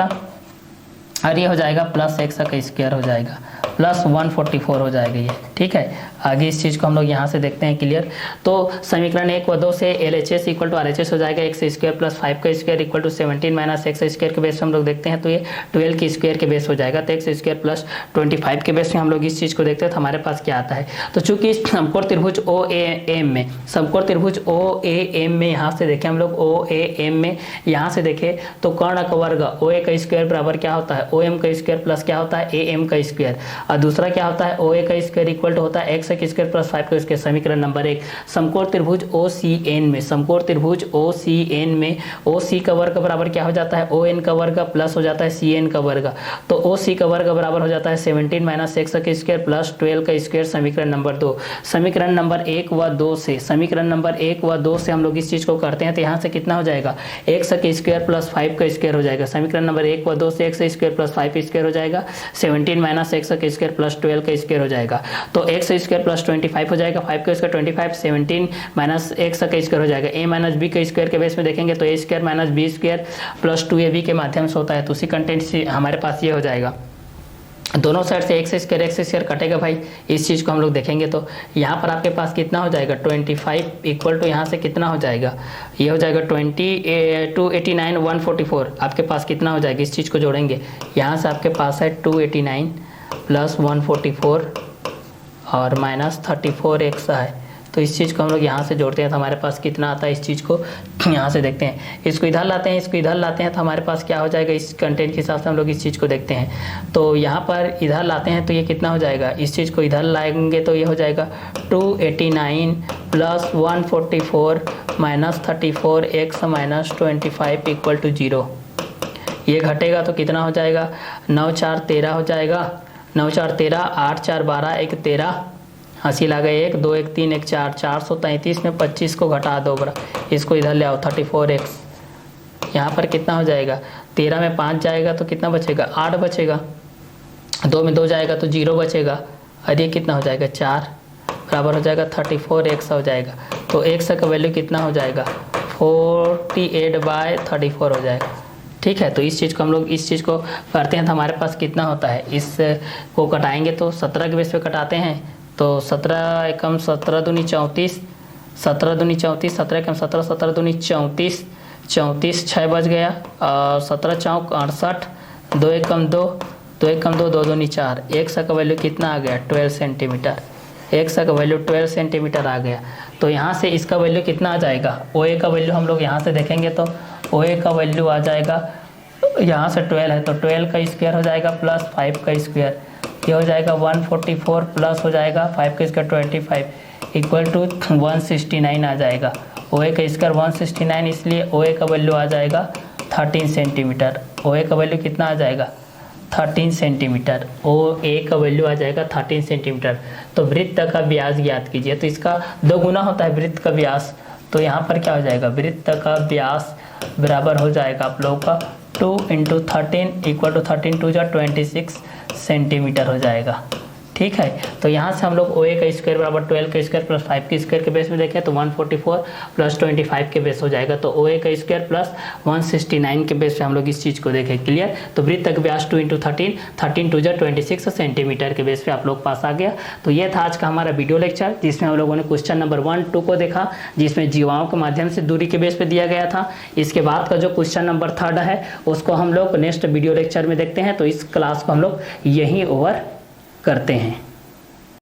और ये हो जाएगा प्लस एक्स का स्क्वायर हो जाएगा प्लस 144 हो जाएगा ये। ठीक है, आगे इस चीज़ को हम लोग यहाँ से देखते हैं क्लियर। तो समीकरण 1 व 2 से L H S equal to R H S हो जाएगा एक्स स्क्वायर प्लस 5 का square equal to 17 minus X square के बेस पे हम लोग देखते हैं। तो ये 12 के स्क्वायर के बेस हो जाएगा। तो एक्स स्क्वायर प्लस 25 के बेस में हम लोग इस चीज़ को देखते हैं तो हमारे पास क्या आता है। तो चूंकि समकोण त्रिभुज ओ ए एम में यहाँ से देखें हम लोग ओ ए एम में यहाँ से देखें तो कर्ण का वर्ग ओ ए का स्क्वायर बराबर क्या होता है, ओ एम का स्क्वायर प्लस क्या होता है, ए एम का स्क्वायर। और दूसरा क्या होता है, ओ ए का स्क्वायर इक्वल टू होता है एक्स का स्क्वायर प्लस 5 का स्क्वायर। समीकरण नंबर 1 समकोण त्रिभुज ओ सी एन में ओ सी का वर्ग बराबर क्या हो जाता है, ओ एन का वर्ग प्लस हो जाता है सी एन का वर्ग। तो ओ सी का वर्ग बराबर हो जाता है 17 माइनस एक्स का स्क्वायर प्लस 12 का स्क्वायर। समीकरण नंबर 2 समीकरण नंबर 1 व 2 से हम लोग इस चीज को करते हैं। तो यहाँ से कितना हो जाएगा, एक्स का स्क्वायर प्लस 5 का स्क्वायर हो जाएगा। समीकरण नंबर 1 व 2 से एक्स स्क्वायर प्लस 5 स्क्वायर हो जाएगा 17 माइनस एक्स का स्क्वायर प्लस 12 का स्क्वायर हो जाएगा। तो एक्स स्क्वायर प्लस 25 हो जाएगा, 5 का स्क्वायर 25, 17 माइनस एक्स का स्क्वायर हो जाएगा। ए माइनस बी का स्क्वायर के बेस में देखेंगे तो a square minus b square plus 2ab के माध्यम से होता है। तो उसी कंटेंट से हमारे पास ये हो जाएगा। दोनों साइड से एक्स स्क्वायर कटेगा भाई, इस चीज़ को हम लोग देखेंगे तो यहाँ पर आपके पास कितना हो जाएगा 25 इक्वल टू यहाँ से कितना हो जाएगा, ये हो जाएगा 289 144 आपके पास कितना हो जाएगा। इस चीज़ को जोड़ेंगे, यहाँ से आपके पास है 289 प्लस 144 और माइनस 34x है। तो इस चीज़ को हम लोग यहाँ से जोड़ते हैं तो हमारे पास कितना आता है, इस चीज़ को यहाँ से देखते हैं। इसको इधर लाते हैं तो हमारे पास क्या हो जाएगा, इस कंटेंट के हिसाब से हम लोग इस चीज़ को देखते हैं। तो यहाँ पर इधर लाते हैं तो ये कितना हो जाएगा, इस चीज़ को इधर लाएंगे तो ये हो जाएगा 289 plus 144 minus 34x minus 25 equal to 0। ये घटेगा तो कितना हो जाएगा, 9 4 13 हो जाएगा, 9 4 13, 8 4 12, 1 13, हासिल आ गए 1 2 1 3 1 4, 433 में 25 को घटा दो बरा, इसको इधर ले आओ 34x। यहाँ पर कितना हो जाएगा, 13 में 5 जाएगा तो कितना बचेगा 8 बचेगा, 2 में 2 जाएगा तो 0 बचेगा और ये कितना हो जाएगा 4 बराबर हो जाएगा 34x हो जाएगा। तो x का वैल्यू कितना हो जाएगा 48/34 हो जाएगा। ठीक है, तो इस चीज़ को हम लोग इस चीज़ को करते हैं तो हमारे पास कितना होता है, इस को कटाएंगे तो 17 के बेस पे कटाते हैं तो 17 एकम 17 दूनी 34, 17 दूनी 34, 17 एकम 17, 17 दूनी 34, 34 6 बच गया और 17 चौक 68, 2 एकम 2, 2 एकम 2, 2 दूनी 4, x का वैल्यू कितना आ गया 12 सेंटीमीटर। एक्स का वैल्यू 12 सेंटीमीटर आ गया। तो यहाँ से इसका वैल्यू कितना आ जाएगा, ओ ए का वैल्यू हम लोग यहाँ से देखेंगे तो ओ ए का वैल्यू आ जाएगा, यहाँ से 12 है तो 12 का स्क्वायर हो जाएगा प्लस 5 का स्क्वायर, ये हो जाएगा 144 प्लस हो जाएगा 5 का स्क्वायर 25 इक्वल टू 169 आ जाएगा। ओ ए का स्क्वायर 169, इसलिए ओ ए का वैल्यू आ जाएगा 13 सेंटीमीटर। ओ ए का वैल्यू कितना आ जाएगा 13 सेंटीमीटर। ओ ए का वैल्यू आ जाएगा 13 सेंटीमीटर। तो वृत्त का व्यास ज्ञात कीजिए। तो इसका 2 गुना होता है वृत्त का व्यास, तो यहाँ पर क्या हो जाएगा, वृत्त का व्यास बराबर हो जाएगा आप लोगों का 2 × 13 इक्वल टू 13 2 26 सेंटीमीटर हो जाएगा। ठीक है, तो यहाँ से हम लोग ओ ए का स्क्वायर बराबर 12 का स्क्वायर प्लस 5 के स्क्वायर के बेस में देखें तो 144 प्लस 25 के बेस हो जाएगा। तो ओ ए का स्क्वायर प्लस 169 के बेस पे हम लोग इस चीज़ को देखें। क्लियर। तो वृत्त का व्यास 2 × 13 13 2 26 सेंटीमीटर के बेस पे आप लोग पास आ गया। तो ये था आज का हमारा वीडियो लेक्चर, जिसमें हम लोगों ने क्वेश्चन नंबर 1, 2 को देखा, जिसमें जीवाओं के माध्यम से दूरी के बेस पे दिया गया था। इसके बाद का जो क्वेश्चन नंबर 3 है उसको हम लोग नेक्स्ट वीडियो लेक्चर में देखते हैं। तो इस क्लास को हम लोग यहीं ओवर करते हैं।